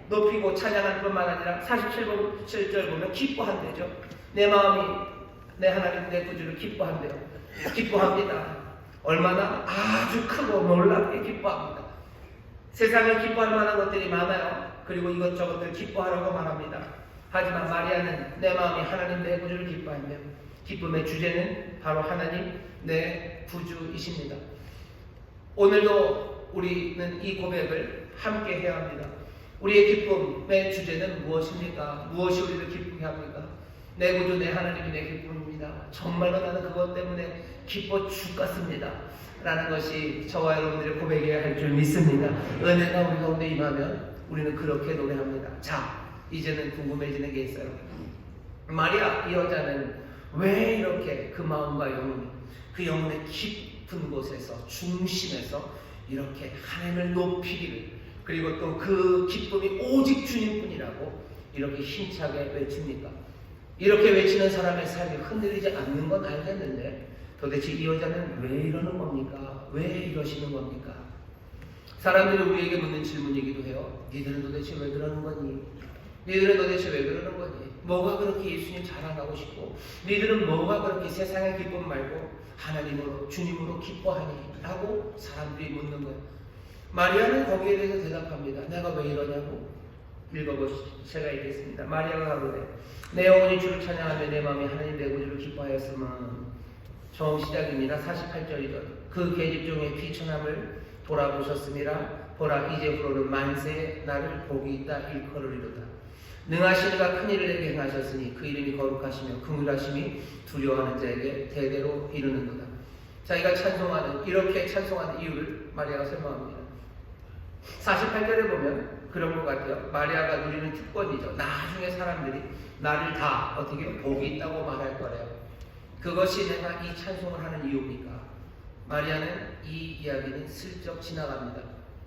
높이고 찬양할 뿐만 아니라 47절 보면 기뻐한대죠. 내 마음이 내 하나님 내 구주를 기뻐한대요. 기뻐합니다. 얼마나 아주 크고 놀랍게 기뻐합니다. 세상에 기뻐할 만한 것들이 많아요. 그리고 이것저것들 기뻐하라고 말합니다. 하지만 마리아는 내 마음이 하나님 내 구주를 기뻐한대요. 기쁨의 주제는 바로 하나님 내 구주이십니다. 오늘도 우리는 이 고백을 함께 해야 합니다. 우리의 기쁨의 주제는 무엇입니까? 무엇이 우리를 기쁘게 합니까? 내 구주 내 하나님이 내 기쁨입니다. 정말로 나는 그것 때문에 기뻐 죽겠습니다. 라는 것이 저와 여러분들의 고백이어야 할 줄 믿습니다. 은혜가 우리 가운데 임하면 우리는 그렇게 노래합니다. 자, 이제는 궁금해지는 게 있어요. 마리아 이 여자는 왜 이렇게 그 마음과 영혼이, 그 영혼의 깊은 곳에서, 중심에서 이렇게 하나님을 높이기를, 그리고 또 그 기쁨이 오직 주님뿐이라고 이렇게 힘차게 외칩니까? 이렇게 외치는 사람의 삶이 흔들리지 않는 건 알겠는데 도대체 이 여자는 왜 이러는 겁니까? 왜 이러시는 겁니까? 사람들이 우리에게 묻는 질문이기도 해요. 니들은 도대체 왜 그러는 거니? 니들은 도대체 왜 그러는 거니? 뭐가 그렇게 예수님 자랑하고 싶고, 니들은 뭐가 그렇게 세상의 기쁨 말고 하나님으로, 주님으로 기뻐하니? 라고 사람들이 묻는 거예요. 마리아는 거기에 대해서 대답합니다. 내가 왜 이러냐고? 읽어보시죠. 제가 읽겠습니다. 마리아가 가로되 내 영혼이 주를 찬양하며 내 마음이 하나님 내 구주를 기뻐하였으면. 처음 시작입니다. 48절이죠. 그 계집 중에 비천함을 돌아보셨음이라. 보라 이제부로는 만세에 나를 복이 있다 일컬으리로다. 능하신 이가 큰 일을 내게 행하셨으니 그 이름이 거룩하시며 긍휼하심이 두려워하는 자에게 대대로 이루는도다. 자기가 찬송하는, 이렇게 찬송하는 이유를 마리아가 설명합니다. 48절에 보면 그런 것 같아요. 마리아가 누리는 특권이죠. 나중에 사람들이 나를 다 어떻게 복이 있다고 말할 거래요. 그것이 내가 이 찬송을 하는 이유입니까? 마리아는 이 이야기는 슬쩍 지나갑니다.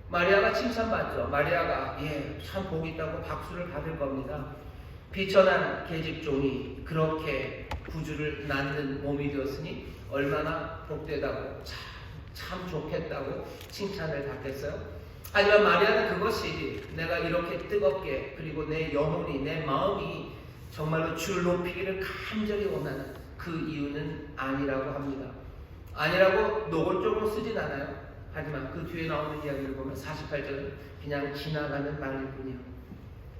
마리아가 칭찬받죠. 마리아가 참 복이 있다고 박수를 받을 겁니다. 비천한 계집종이 그렇게 구주를 낳는 몸이 되었으니 얼마나 복되다고 참 좋겠다고 칭찬을 받겠어요. 하지만 마리아는 그것이 내가 이렇게 뜨겁게, 그리고 내 영혼이, 내 마음이 정말로 주를 높이기를 간절히 원하는 그 이유는 아니라고 합니다. 아니라고 노골적으로 쓰진 않아요. 하지만 그 뒤에 나오는 이야기를 보면 48절은 그냥 지나가는 말일 뿐이에요.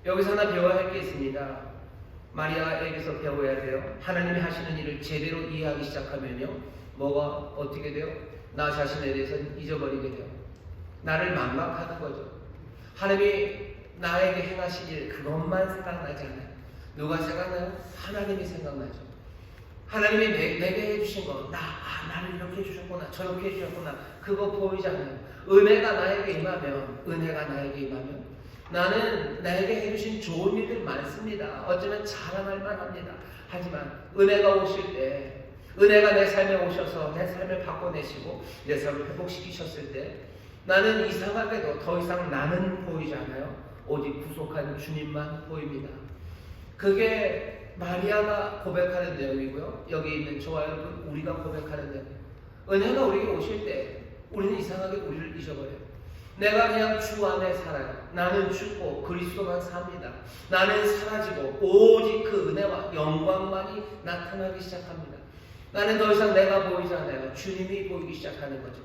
여기서 하나 배워야 할 게 있습니다. 마리아에게서 배워야 돼요. 하나님이 하시는 일을 제대로 이해하기 시작하면요, 뭐가 어떻게 돼요? 나 자신에 대해서는 잊어버리게 돼요. 나를 망각하는 거죠. 하나님이 나에게 행하신 일 그것만 생각나지 않아요. 누가 생각나요? 하나님이 생각나죠. 하나님이 내게 해주신 거, 나를 이렇게 해주셨구나, 저렇게 해주셨구나, 그거 보이지 않아요. 은혜가 나에게 임하면 나는 나에게 해주신 좋은 일들 많습니다. 어쩌면 자랑할 만합니다. 하지만 은혜가 오실 때, 은혜가 내 삶에 오셔서 내 삶을 바꿔내시고 내 삶을 회복시키셨을 때 나는 이상하게도 더 이상 나는 보이지 않아요. 오직 부족한 주님만 보입니다. 그게 마리아가 고백하는 내용이고요. 여기 있는 저와 여러분 우리가 고백하는 내용. 은혜가 우리에게 오실 때 우리는 이상하게 우리를 잊어버려요. 내가 그냥 주 안에 살아요. 나는 죽고 그리스도만 삽니다. 나는 사라지고 오직 그 은혜와 영광만이 나타나기 시작합니다. 나는 더 이상 내가 보이지 않아요. 주님이 보이기 시작하는 거죠.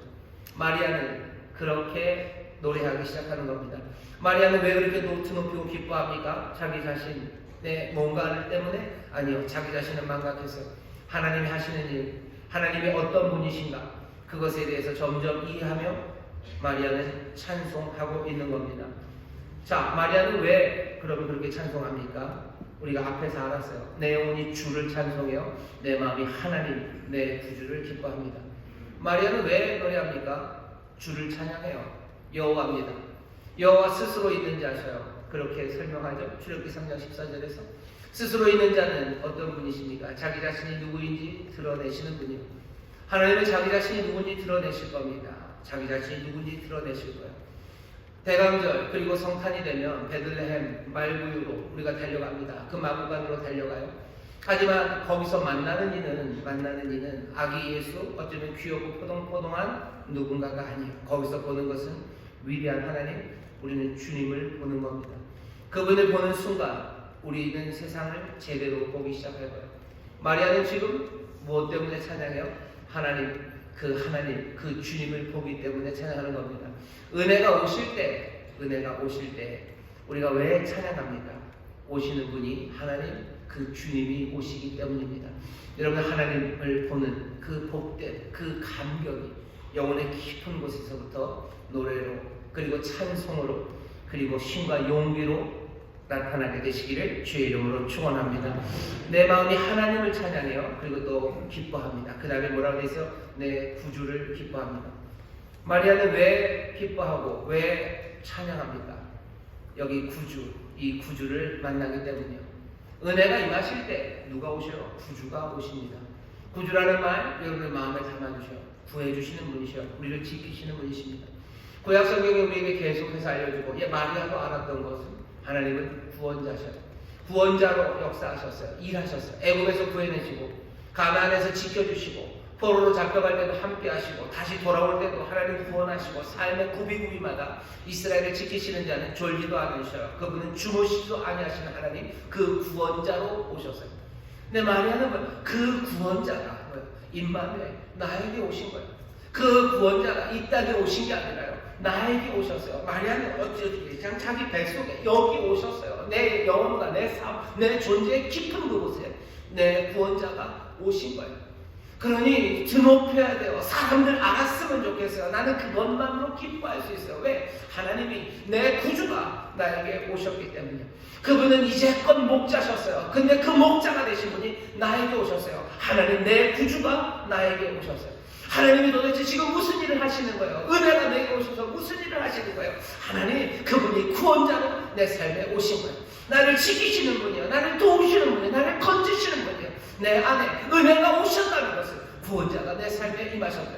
마리아는 그렇게 노래하기 시작하는 겁니다. 마리아는 왜 그렇게 높이고 기뻐합니까? 자기 자신의 뭔가를 때문에? 아니요. 자기 자신을 망각해서 하나님이 하시는 일, 하나님이 어떤 분이신가 그것에 대해서 점점 이해하며 마리아는 찬송하고 있는 겁니다. 자, 마리아는 왜 그러면 그렇게 찬송합니까? 우리가 앞에서 알았어요. 내 영혼이 주를 찬송해요. 내 마음이 하나님, 내 구주를 기뻐합니다. 마리아는 왜 노래합니까? 주를 찬양해요. 여호와입니다. 여호와 스스로 있는 자셔요. 그렇게 설명하죠. 출애굽기 3장 14절에서 스스로 있는 자는 어떤 분이십니까? 자기 자신이 누구인지 드러내시는 분이요. 하나님은 자기 자신이 누군지 드러내실 겁니다. 자기 자신이 누군지 드러내실 거예요. 대강절 그리고 성탄이 되면 베들레헴 말구유로 우리가 달려갑니다. 그 마구간으로 달려가요. 하지만 거기서 만나는 이는 아기 예수, 어쩌면 귀엽고 포동포동한 누군가가 아니에요. 거기서 보는 것은 위대한 하나님, 우리는 주님을 보는 겁니다. 그분을 보는 순간 우리는 세상을 제대로 보기 시작할 거예요. 마리아는 지금 무엇 때문에 찬양해요? 하나님, 그 주님을 보기 때문에 찬양하는 겁니다. 은혜가 오실 때 우리가 왜 찬양합니까? 오시는 분이 하나님, 그 주님이 오시기 때문입니다. 여러분, 하나님을 보는 그 복된 그 감격이 영혼의 깊은 곳에서부터 노래로 그리고 찬송으로 그리고 힘과 용기로 나타나게 되시기를 주의 이름으로 축원합니다. 내 마음이 하나님을 찬양해요. 그리고 또 기뻐합니다. 그 다음에 뭐라고 되어 있어요? 내 구주를 기뻐합니다. 마리아는 왜 기뻐하고 왜 찬양합니까? 여기 이 구주를 만나기 때문이요. 은혜가 임하실 때 누가 오셔요? 구주가 오십니다. 구주라는 말 여러분의 마음에 담아주셔요. 구해주시는 분이셔요. 우리를 지키시는 분이십니다. 구약 성경에 우리에게 계속해서 알려주고 마리아도 알았던 것은 하나님은 구원자셔요. 구원자로 역사하셨어요. 일하셨어요. 애굽에서 구해내시고 가나안에서 지켜주시고 포로로 잡혀갈 때도 함께 하시고 다시 돌아올 때도 하나님 구원하시고 삶의 구비구비마다 이스라엘을 지키시는 자는 졸지도 않으셔요. 그분은 주무시지도 아니하시는 하나님, 그 구원자로 오셨어요. 근데 마리아는 그 구원자가 임마누엘 나에게 오신 거예요. 그 구원자가 이 땅에 오신 게 아니라요. 나에게 오셨어요. 마리아는 어찌어찌 그냥 자기 뱃속에 여기 오셨어요. 내 영혼과 내 삶, 내 존재의 깊은 그곳에 내 구원자가 오신 거예요. 그러니 드높여야 돼요. 사람들 알았으면 좋겠어요. 나는 그것만으로 기뻐할 수 있어요. 왜? 하나님이 내 구주가 나에게 오셨기 때문이에요. 그분은 이제껏 목자셨어요. 근데 그 목자가 되신 분이 나에게 오셨어요. 하나님 내 구주가 나에게 오셨어요. 하나님이 도대체 지금 무슨 일을 하시는 거예요? 은혜가 내게 오셔서 무슨 일을 하시는 거예요? 하나님 그분이 구원자로 내 삶에 오신 거예요. 나를 지키시는 분이요, 나를 도우시는 분이요, 나를 건지시는 분이요. 내 안에 은혜가 오셨다는 것을 구원자가 내 삶에 임하셨다.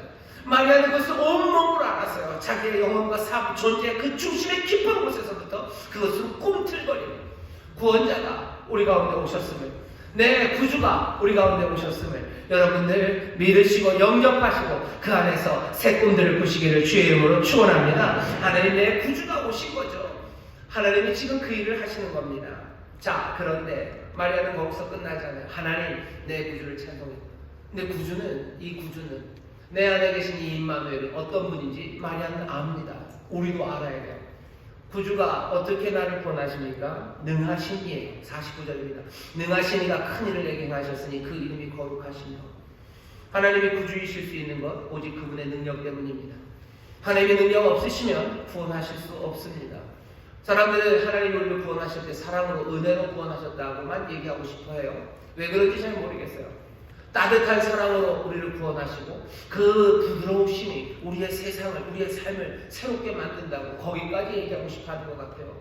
마리아는 그것을 온몸으로 알았어요. 자기의 영혼과 삶, 존재의 그 중심의 깊은 곳에서부터 그것은 꿈틀거리는 구원자가 우리 가운데 오셨음을, 내 구주가 우리 가운데 오셨음을 여러분들 믿으시고 영접하시고 그 안에서 새 꿈들을 꾸시기를 주의 이름으로 축원합니다. 하나님 내 구주가 오신 거죠. 하나님이 지금 그 일을 하시는 겁니다. 자, 그런데 마리아는 거기서 끝나지 않아요. 하나님 내 구주를 찬송해요. 근데 이 구주는 내 안에 계신 이 임마누엘이 어떤 분인지 마리아는 압니다. 우리도 알아야 돼요. 구주가 어떻게 나를 구원하십니까? 능하신 이에요. 49절입니다. 능하신 이가 큰 일을 내게 행하셨으니 그 이름이 거룩하시며, 하나님이 구주이실 수 있는 것 오직 그분의 능력 때문입니다. 하나님의 능력 없으시면 구원하실 수 없습니다. 사람들은 하나님이 우리를 구원하실 때 사랑으로 은혜로 구원하셨다고만 얘기하고 싶어해요. 왜 그런지 잘 모르겠어요. 따뜻한 사랑으로 우리를 구원하시고 그 부드러우심이 우리의 세상을, 우리의 삶을 새롭게 만든다고 거기까지 얘기하고 싶어하는 것 같아요.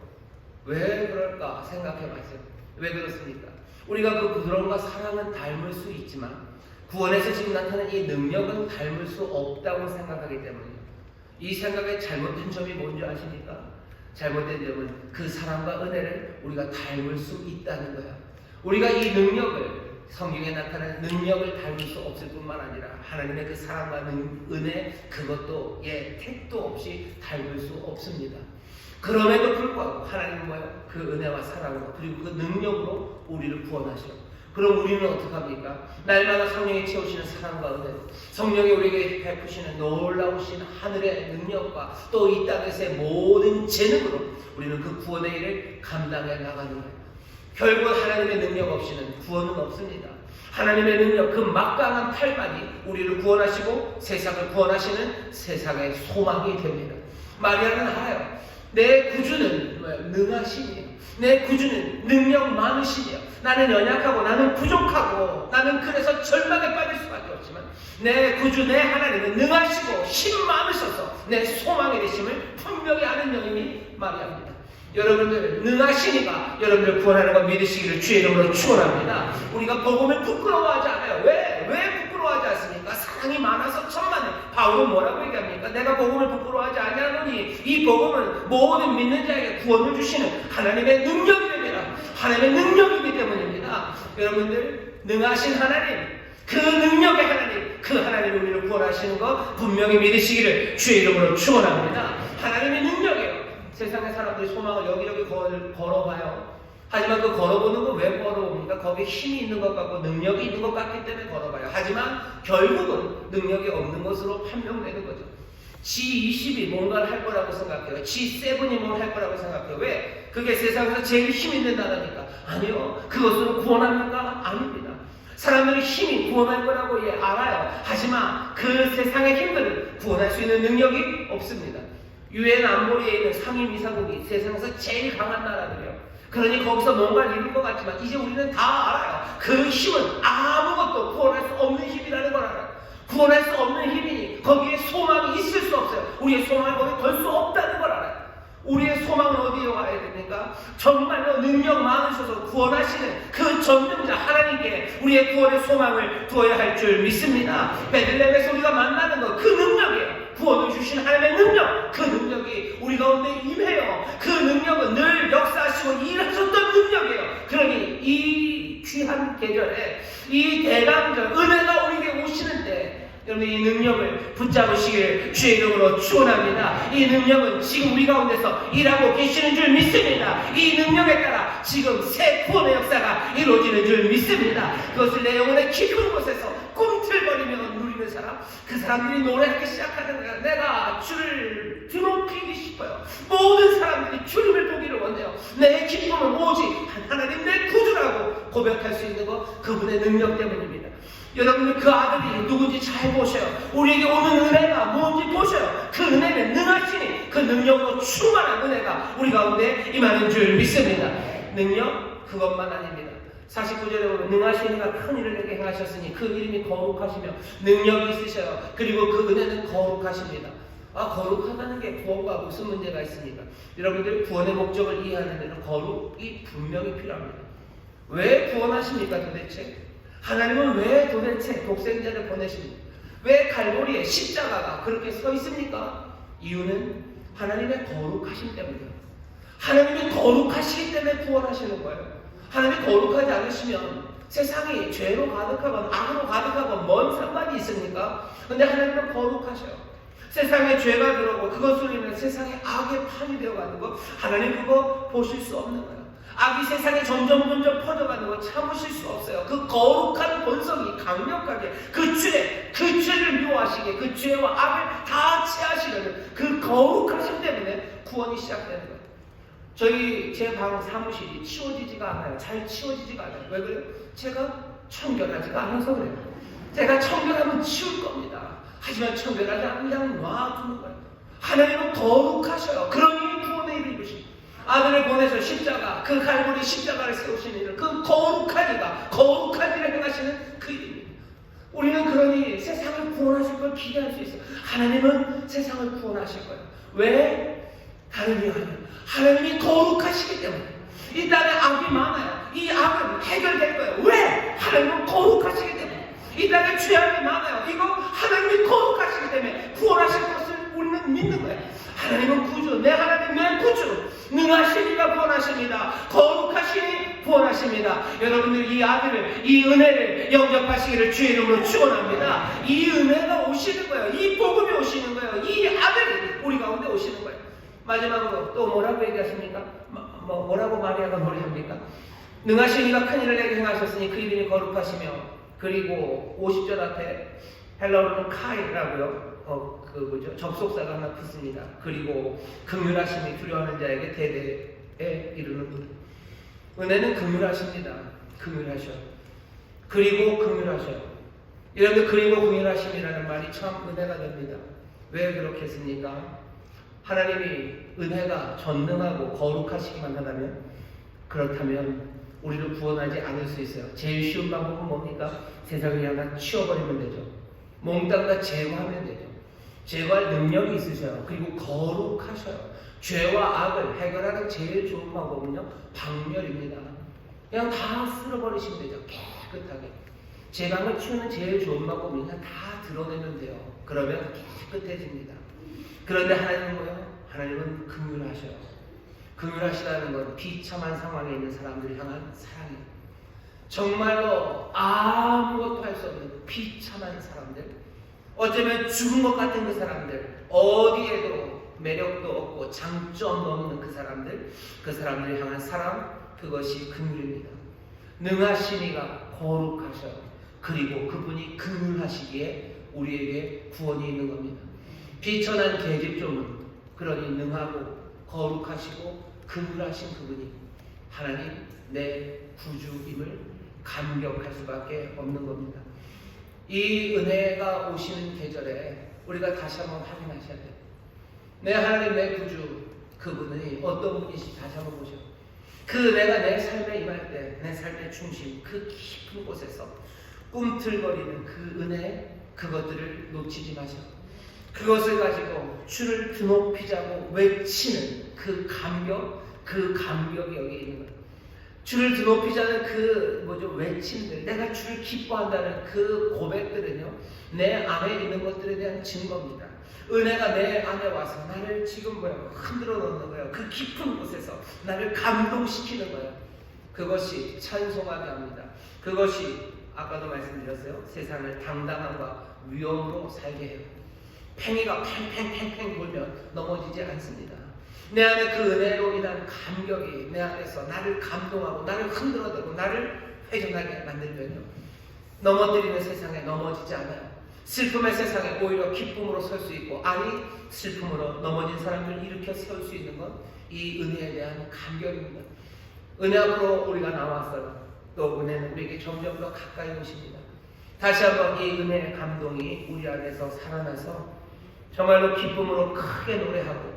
왜 그럴까 생각해봤어요. 왜 그렇습니까? 우리가 그 부드러움과 사랑은 닮을 수 있지만 구원에서 지금 나타난 이 능력은 닮을 수 없다고 생각하기 때문이에요. 이 생각의 잘못된 점이 뭔지 아십니까? 잘못된 점은 그 사랑과 은혜를 우리가 닮을 수 있다는 거야. 우리가 이 능력을, 성경에 나타나는 능력을 닮을 수 없을 뿐만 아니라 하나님의 그 사랑과 은혜, 그것도 택도 없이 닮을 수 없습니다. 그럼에도 불구하고 하나님은 뭐예요? 그 은혜와 사랑으로 그리고 그 능력으로 우리를 구원하셔. 그럼 우리는 어떡합니까? 날마다 성령이 채우시는 사랑과 은혜로 성령이 우리에게 베푸시는 놀라우신 하늘의 능력과 또 이 땅에서의 모든 재능으로 우리는 그 구원의 일을 감당해 나가는 거예요. 결국 하나님의 능력 없이는 구원은 없습니다. 하나님의 능력, 그 막강한 팔만이 우리를 구원하시고 세상을 구원하시는 세상의 소망이 됩니다. 마리아는 알아요. 내 구주는 능하시니요. 내 구주는 능력 많으시니요. 나는 연약하고 나는 부족하고 나는 그래서 절망에 빠질 수밖에 없지만 내 구주 내 하나님은 능하시고 힘 많으셔서 내 소망이 되심을 분명히 아는 여인이 마리아입니다. 여러분들 능하시니까 여러분들 구원하는 거 믿으시기를 주의 이름으로 축원합니다. 우리가 복음을 부끄러워하지 않아요. 왜 부끄러워하지 않습니까? 사랑이 많아서 천만에. 바울은 뭐라고 얘기합니까? 내가 복음을 부끄러워하지 아니하노니 이 복음은 모든 믿는 자에게 구원을 주시는 하나님의 능력이 됩니다. 하나님의 능력이기 때문입니다. 여러분들 능하신 하나님, 그 능력의 하나님, 그 하나님이 우리를 구원하시는 거 분명히 믿으시기를 주의 이름으로 축원합니다. 하나님의 능력이에요. 세상의 사람들이 소망을 여기저기 걸어봐요. 하지만 그 걸어보는 거 왜 걸어봅니까? 거기에 힘이 있는 것 같고 능력이 있는 것 같기 때문에 걸어봐요. 하지만 결국은 능력이 없는 것으로 판명되는 거죠. G20이 뭔가를 할 거라고 생각해요. G7이 뭘 할 거라고 생각해요. 왜? 그게 세상에서 제일 힘 있는 나라니까. 아니요. 그것으로 구원합니까? 아닙니다. 사람들이 힘이 구원할 거라고 알아요. 하지만 그 세상의 힘들을 구원할 수 있는 능력이 없습니다. 유엔 안보리에 있는 상임이사국이 세상에서 제일 강한 나라들이에요. 그러니 거기서 뭔가를 이룰 것 같지만 이제 우리는 다 알아요. 그 힘은 아무것도 구원할 수 없는 힘이라는 걸 알아요. 구원할 수 없는 힘이니 거기에 소망이 있을 수 없어요. 우리의 소망을 거기에 걸 수 없다는 걸 알아요. 우리의 소망은 어디에 와야 됩니까? 정말로 능력 많으셔서 구원하시는 그 전능자 하나님께 우리의 구원의 소망을 두어야 할 줄 믿습니다. 베들레헴에서 우리가 만나는 것, 그 능력이에요. 구원을 주신 하나님의 능력, 그 능력이 우리 가운데 임해요. 그 능력은 늘 역사하시고 일하셨던 능력이에요. 그러니 이 귀한 계절에 이 대강절 은혜가 우리에게 오시는데 여러분 이 능력을 붙잡으시길 주의 이름으로 축원합니다. 이 능력은 지금 우리 가운데서 일하고 계시는 줄 믿습니다. 이 능력에 따라 지금 새 구원의 역사가 이루어지는 줄 믿습니다. 그것을 내 영혼의 깊은 곳에서 꿈틀거리며 누리는 사람, 그 사람들이 노래하기 시작하는 거야. 내가 주를 드높이기 싶어요. 모든 사람들이 주님을 보기를 원해요. 내 기쁨은 오직 하나님 내 구주라고 고백할 수 있는 것, 그분의 능력 때문입니다. 여러분들 그 아들이 누군지 잘 보셔요. 우리에게 오는 은혜가 뭔지 보셔요. 그 은혜는 능하시니 그 능력으로 충만한 은혜가 우리 가운데 임하는 줄 믿습니다. 능력 그것만 아닙니다. 49절에 보면 능하시니가 큰 일을 내게 행하셨으니 그 이름이 거룩하시며 능력이 있으셔요. 그리고 그 은혜는 거룩하십니다. 거룩하다는 게 구원과 무슨 문제가 있습니까? 여러분들 구원의 목적을 이해하는 데는 거룩이 분명히 필요합니다. 왜 구원하십니까 도대체? 하나님은 왜 도대체 독생자를 보내십니까? 왜 갈보리에 십자가가 그렇게 서 있습니까? 이유는 하나님의 거룩하심 때문이에요. 하나님이 거룩하시기 때문에 구원하시는 거예요. 하나님이 거룩하지 않으시면 세상이 죄로 가득하건 악으로 가득하건 뭔 상관이 있습니까? 근데 하나님은 거룩하셔요. 세상에 죄가 들어오고 그것으로 인해 세상의 악의 판이 되어가는 거 하나님 그거 보실 수 없는 거예요. 악이 세상에 점점 퍼져가는 거 참으실 수 없어요. 그 거룩한 본성이 강력하게 그 죄를 묘하시게 그 죄와 악을 다 취하시려는 그 거룩하심 때문에 구원이 시작되는 거예요. 제 방 사무실이 치워지지가 않아요. 잘 치워지지가 않아요. 왜 그래요? 제가 청결하지가 않아서 그래요. 제가 청결하면 치울 겁니다. 하지만 청결하지 않으면 그냥 놔두는 거예요. 하나님은 거룩하셔요. 그러니 구원의 일을 이루십니다. 아들을 보내서 십자가, 그 갈고리 십자가를 세우시는 일을, 그 거룩한 이가 거룩한 일을 행하시는 그 일입니다. 우리는 그러니 세상을 구원하실 걸 기대할 수 있어요. 하나님은 세상을 구원하실 거예요. 왜? 다른 이유 아니에요. 하나님이 거룩하시기 때문에. 이 땅에 악이 많아요. 이 악은 해결될 거예요. 왜? 하나님은 거룩하시기 때문에. 이 땅에 죄악이 많아요. 이거 하나님이 거룩하시기 때문에 구원하실 것을 우리는 믿는 거예요. 하나님은 구주, 내 하나님, 내 구주, 능하시니가 구원하십니다. 거룩하시니 구원하십니다. 여러분들 이 아들을, 이 은혜를 영접하시기를 주의 이름으로 축원합니다. 이 은혜가 오시는 거예요. 이 복음이 오시는 거예요. 이 아들이 우리 가운데 오시는 거예요. 마지막으로 또 뭐라고 얘기하십니까? 뭐라고 마리아가 노래합니까? 능하시니가 큰 일을 내게 행하셨으니 그 이름이 거룩하시며, 그리고 50절 앞에 헬라어로는 카이라고요. 접속사가 하나 붙습니다. 그리고 긍휼하심이 두려워하는 자에게 대대에 이르는 은혜는 긍휼하십니다. 긍휼하셔. 그리고 긍휼하셔. 이런데 그리고 긍휼하심이라는 말이 참 은혜가 됩니다. 왜 그렇게 했습니까? 하나님이 은혜가 전능하고 거룩하시기만 하다면, 그렇다면 우리를 구원하지 않을 수 있어요. 제일 쉬운 방법은 뭡니까? 세상을 하나 치워버리면 되죠. 몽땅 다 제거하면 되죠. 제거할 능력이 있으셔요. 그리고 거룩하셔요. 죄와 악을 해결하는 제일 좋은 방법은요, 박멸입니다. 그냥 다 쓸어버리시면 되죠. 깨끗하게. 제방을 치우는 제일 좋은 방법은 그냥 다 드러내면 돼요. 그러면 깨끗해집니다. 그런데 하나님은 뭐예요? 하나님은 긍휼하셔요. 긍휼하시다는 건 비참한 상황에 있는 사람들을 향한 사랑이에요. 정말로 아무것도 할 수 없는 비참한 사람들, 어쩌면 죽은 것 같은 그 사람들, 어디에도 매력도 없고 장점도 없는 그 사람들을 향한 사랑, 그것이 긍휼입니다. 능하시니가 거룩하셔. 그리고 그분이 긍휼하시기에 우리에게 구원이 있는 겁니다. 비천한 계집종은 그러니 능하고 거룩하시고 긍휼하신 그분이 하나님 내 구주임을 감격할 수밖에 없는 겁니다. 이 은혜가 오시는 계절에 우리가 다시 한번 확인하셔야 돼요. 내 하나님 내 구주, 그분이 어떤 분이신지 다시 한번 보셔. 그 은혜가 내 삶에 임할 때, 내 삶의 중심, 그 깊은 곳에서 꿈틀거리는 그 은혜, 그것들을 놓치지 마셔. 그것을 가지고 주를 드높이자고 외치는 그 감격이 여기 있는 거예요. 주를 드높이자는 외침들, 내가 주를 기뻐한다는 그 고백들은요, 내 안에 있는 것들에 대한 증거입니다. 은혜가 내 안에 와서 나를 지금 흔들어 놓는 거예요. 그 깊은 곳에서 나를 감동시키는 거예요. 그것이 찬송하게 합니다. 그것이 아까도 말씀드렸어요. 세상을 당당함과 위엄으로 살게 해요. 팽이가 팽팽팽팽 돌면 넘어지지 않습니다. 내 안에 그 은혜로 인한 감격이 내 안에서 나를 감동하고 나를 흔들어대고 나를 회전하게 만들면요, 넘어뜨리는 세상에 넘어지지 않아요. 슬픔의 세상에 오히려 기쁨으로 설 수 있고, 아니 슬픔으로 넘어진 사람들을 일으켜 세울 수 있는 건 이 은혜에 대한 감격입니다. 은혜 앞으로 우리가 나왔어요. 또 은혜는 우리에게 점점 더 가까이 오십니다. 다시 한번 이 은혜의 감동이 우리 안에서 살아나서 정말로 기쁨으로 크게 노래하고,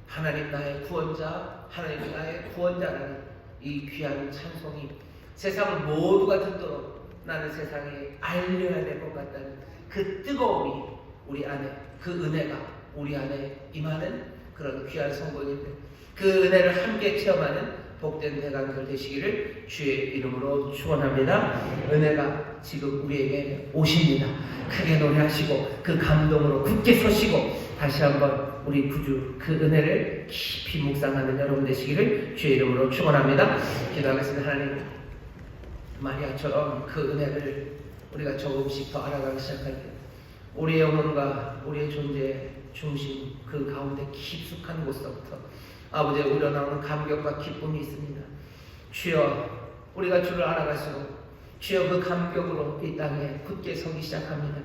하나님 나의 구원자, 하나님 나의 구원자라는 이 귀한 찬송이 세상 모두가 듣도록 나는 세상에 알려야 될 것 같다는 그 뜨거움이 우리 안에, 그 은혜가 우리 안에 임하는 그런 귀한 성도님들, 그 은혜를 함께 체험하는 복된 대강절 되시기를 주의 이름으로 축원합니다. 은혜가 지금 우리에게 오십니다. 크게 노래하시고 그 감동으로 굳게 서시고 다시 한번 우리 구주 그 은혜를 깊이 묵상하는 여러분 되시기를 주의 이름으로 축원합니다. 기도하겠습니다. 하나님, 마리아처럼 그 은혜를 우리가 조금씩 더 알아가기 시작할 때 우리의 영혼과 우리의 존재의 중심, 그 가운데 깊숙한 곳서부터 아버지의 우러나오는 감격과 기쁨이 있습니다. 주여, 우리가 주를 알아갈수록 주여 그 감격으로 이 땅에 굳게 서기 시작합니다.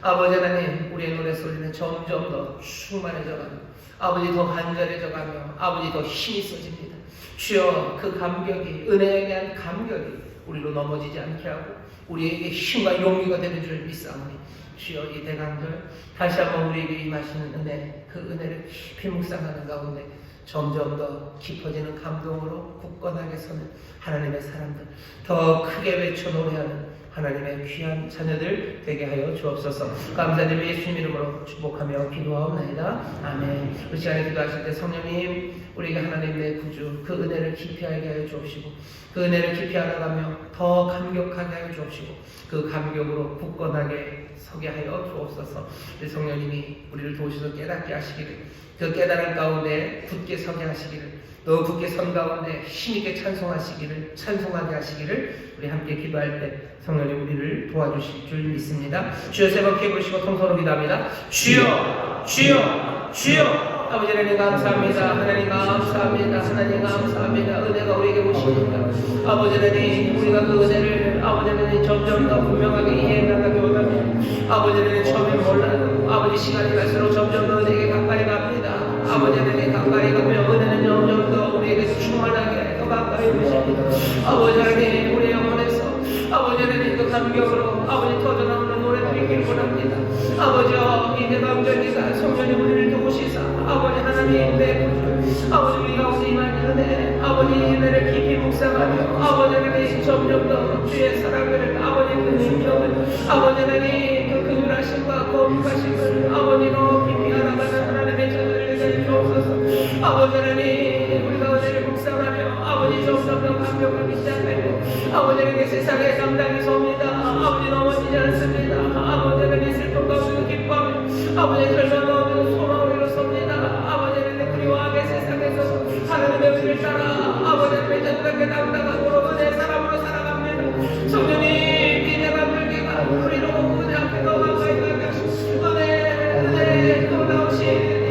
아버지 하나님, 우리의 노래소리는 점점 더 충만해져가며 아버지 더 간절해져가며 아버지 더 힘이 써집니다. 주여, 그 감격이, 은혜에 대한 감격이 우리로 넘어지지 않게 하고 우리에게 힘과 용기가 되는 줄 믿사오니 주여 이 대강절 다시 한번 우리에게 임하시는 은혜, 그 은혜를 깊이 묵상하는 가운데 점점 더 깊어지는 감동으로 굳건하게 서는 하나님의 사람들, 더 크게 외쳐 노래하는 하나님의 귀한 자녀들 되게 하여 주옵소서. 감사드리며 예수님 이름으로 축복하며 기도하옵나이다. 아멘. 우리 시간에 기도하실 때 성령님, 우리에게 하나님의 구주 그 은혜를 깊이 알게 하여 주옵시고, 그 은혜를 깊이 알아가며 더 감격하게 하여 주옵시고, 그 감격으로 굳건하게 서게 하여 주옵소서. 우리 성령님이 우리를 도우셔서 깨닫게 하시기를, 그 깨달음 가운데 굳게 서게 하시기를, 또 굳게 선 가운데 힘있게 찬송하시기를, 찬송하게 하시기를 우리 함께 기도할 때 성령님 우리를 도와주실 줄 믿습니다. 주여 세 번 깨부시고 통성으로 기도합니다. 주여, 주여, 주여. 아버지 하나님 감사합니다. 하나님 감사합니다. 하나님 감사합니다. 은혜가 우리에게 오십니다. 아버지 하나님, 우리가 그 은혜를 아버지 하나님 점점 더 분명하게 이해해나가기 원합니다. 아버지 하나님 처음에 몰라도 아버지 시간이 갈수록 점점 더 은혜에게 가까이 갑니다. 아버지 하나님 가까이 가며 은혜는 점점 더 우리에게 충만하게 더 가까이 오십니다. 아버지 하나님, 우리 영혼에서 아버지 하나님 그 감격으로 아버지 터져나오는 노래를 있기를 원합니다. 아버지여, 이 대감절기가 성령님 우리를 도우시사 아버지 하나님 내 구주 아버지 우리 가운데 임하는 은혜, 아버지 은혜를 깊이 묵상하며 아버지 하나님 점점 더 주의 사랑을 아버지 그 능력을 아버지 하나님 그 긍휼하심과 거룩하심을 아버지로 깊이 알아가는 하나님의 자녀를 되게 주옵소서. 아버지 하나님, 우리가 은혜를 묵상하며 아버지 점점 더 감격을 시작하며 아버지 하나님 세상에 감당이 섭니다. 아버지 넘어지지 않습니다. 아버지 하나님 슬픔 가운데 기뻐하며 아버지 절망 가운데 소망으로 섭니다. 아버지 하나님 그리워하게 세상에서 하나님의 은혜를 따라 아버지 하나님의 자녀답게 당당하고 은혜의 사람으로 살아갑니다. 성령님, 이 대감절기가 우리로 은혜 앞에 더 가까이 가게 하시고 은혜 놀라우신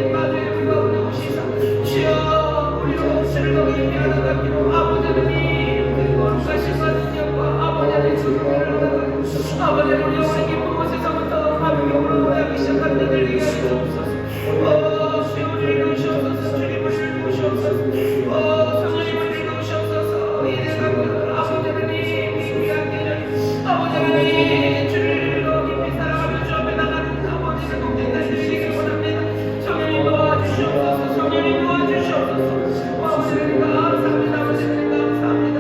임마누엘 우리 가운데 오시사 주여 우리로 즐거이 미안하다기로 아버지 하나님 그 거룩하신 능력과 아버지 하나님 주님을 얻어가고 아버지 하나님 우리 영혼의 깊은 곳에서부터 감격으로 노래하기 시작한 데들 되게 하여 주옵소서. 주여 우리를 도우시옵소서. 주님 우리를 도우시옵소서. 성령님 우리를 도우시옵소서. 이 대감절 아버지 하나님 이 귀한 계절 아버지 하나님 주를 더 깊이 사랑하며 주 앞에 나가는 아버지의 동생 날들이 되길 원합니다. 성령님 도와주시옵소서. 성령님 도와주시옵소서. 아버지 하나님 감사합니다. 아버지 하나님 감사합니다.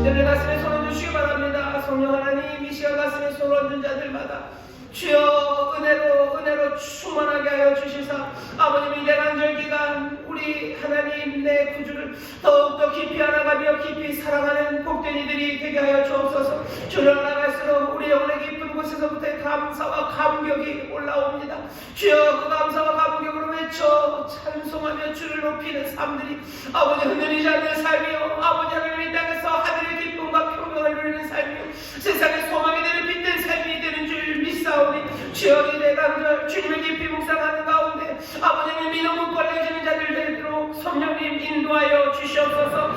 여러분 가슴에 손 얹으시기 바랍니다. 성령 하나님, 이 시간 가슴에 손 얹은 자들마다 주여 은혜로 충만하게 하여 주시사 아버님 이 대강절 기간 우리 하나님 내 구주를 더욱더 깊이 알아가며 깊이 사랑하는 복된 이들이 되게 하여 주옵소서. 주를 알아갈수록 우리 영혼의 깊은 곳에서부터의 감사와 감격이 올라옵니다. 주여 그 감사와 감격으로 외쳐 찬송하며 주를 높이는 삶들이 아버지 흔들리지 않는 삶이요 아버지 하나님 이 땅에서 하늘의 기쁨과 평강을 누리는 삶이요 세상의 소망이 되는 빛된 삶이 되는 줄 믿사오니 주여 이 대강절 주님을 깊이 묵상하는 가운데 아버지님 믿음을 걸려지는 자들 되도록 성령님 인도하여 주시옵소서.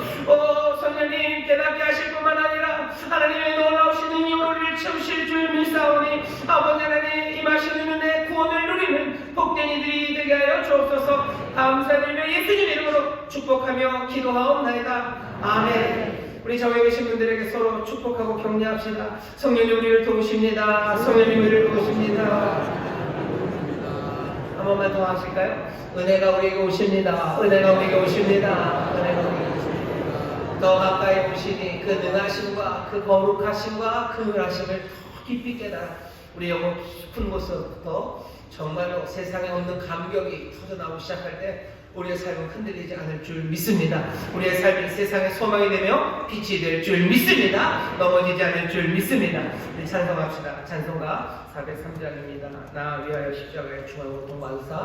성령님 깨닫게 하실 뿐만 아니라 하나님의 놀라우신 능력으로 우리를 채우실 줄 믿사오니 아버지 하나님 임하시는 은혜 구원을 누리는 복된 이들이 되게 하여 주옵소서. 감사드리며 예수님 이름으로 축복하며 기도하옵나이다. 아멘. 우리 저기 계신 분들에게 서로 축복하고 격려합시다. 성령님 우리를 도우십니다. 성령님 우리를 도우십니다. 한 번만 더 하실까요? 은혜가 우리에게 오십니다. 은혜가 우리에게 오십니다. 은혜가 우리에게 오십니다. 더 가까이 오시니 그 능하심과 그 거룩하심과 그 은하심을 더 깊이 깨달아 우리 영혼 깊은 곳에서부터 정말로 세상에 없는 감격이 터져나오기 시작할 때 우리의 삶은 흔들리지 않을 줄 믿습니다. 우리의 삶이 세상의 소망이 되며 빛이 될 줄 믿습니다. 넘어지지 않을 줄 믿습니다. 우리 찬송합시다. 찬송가 403장입니다. 나 위하여 십자가의 중앙 고통 만사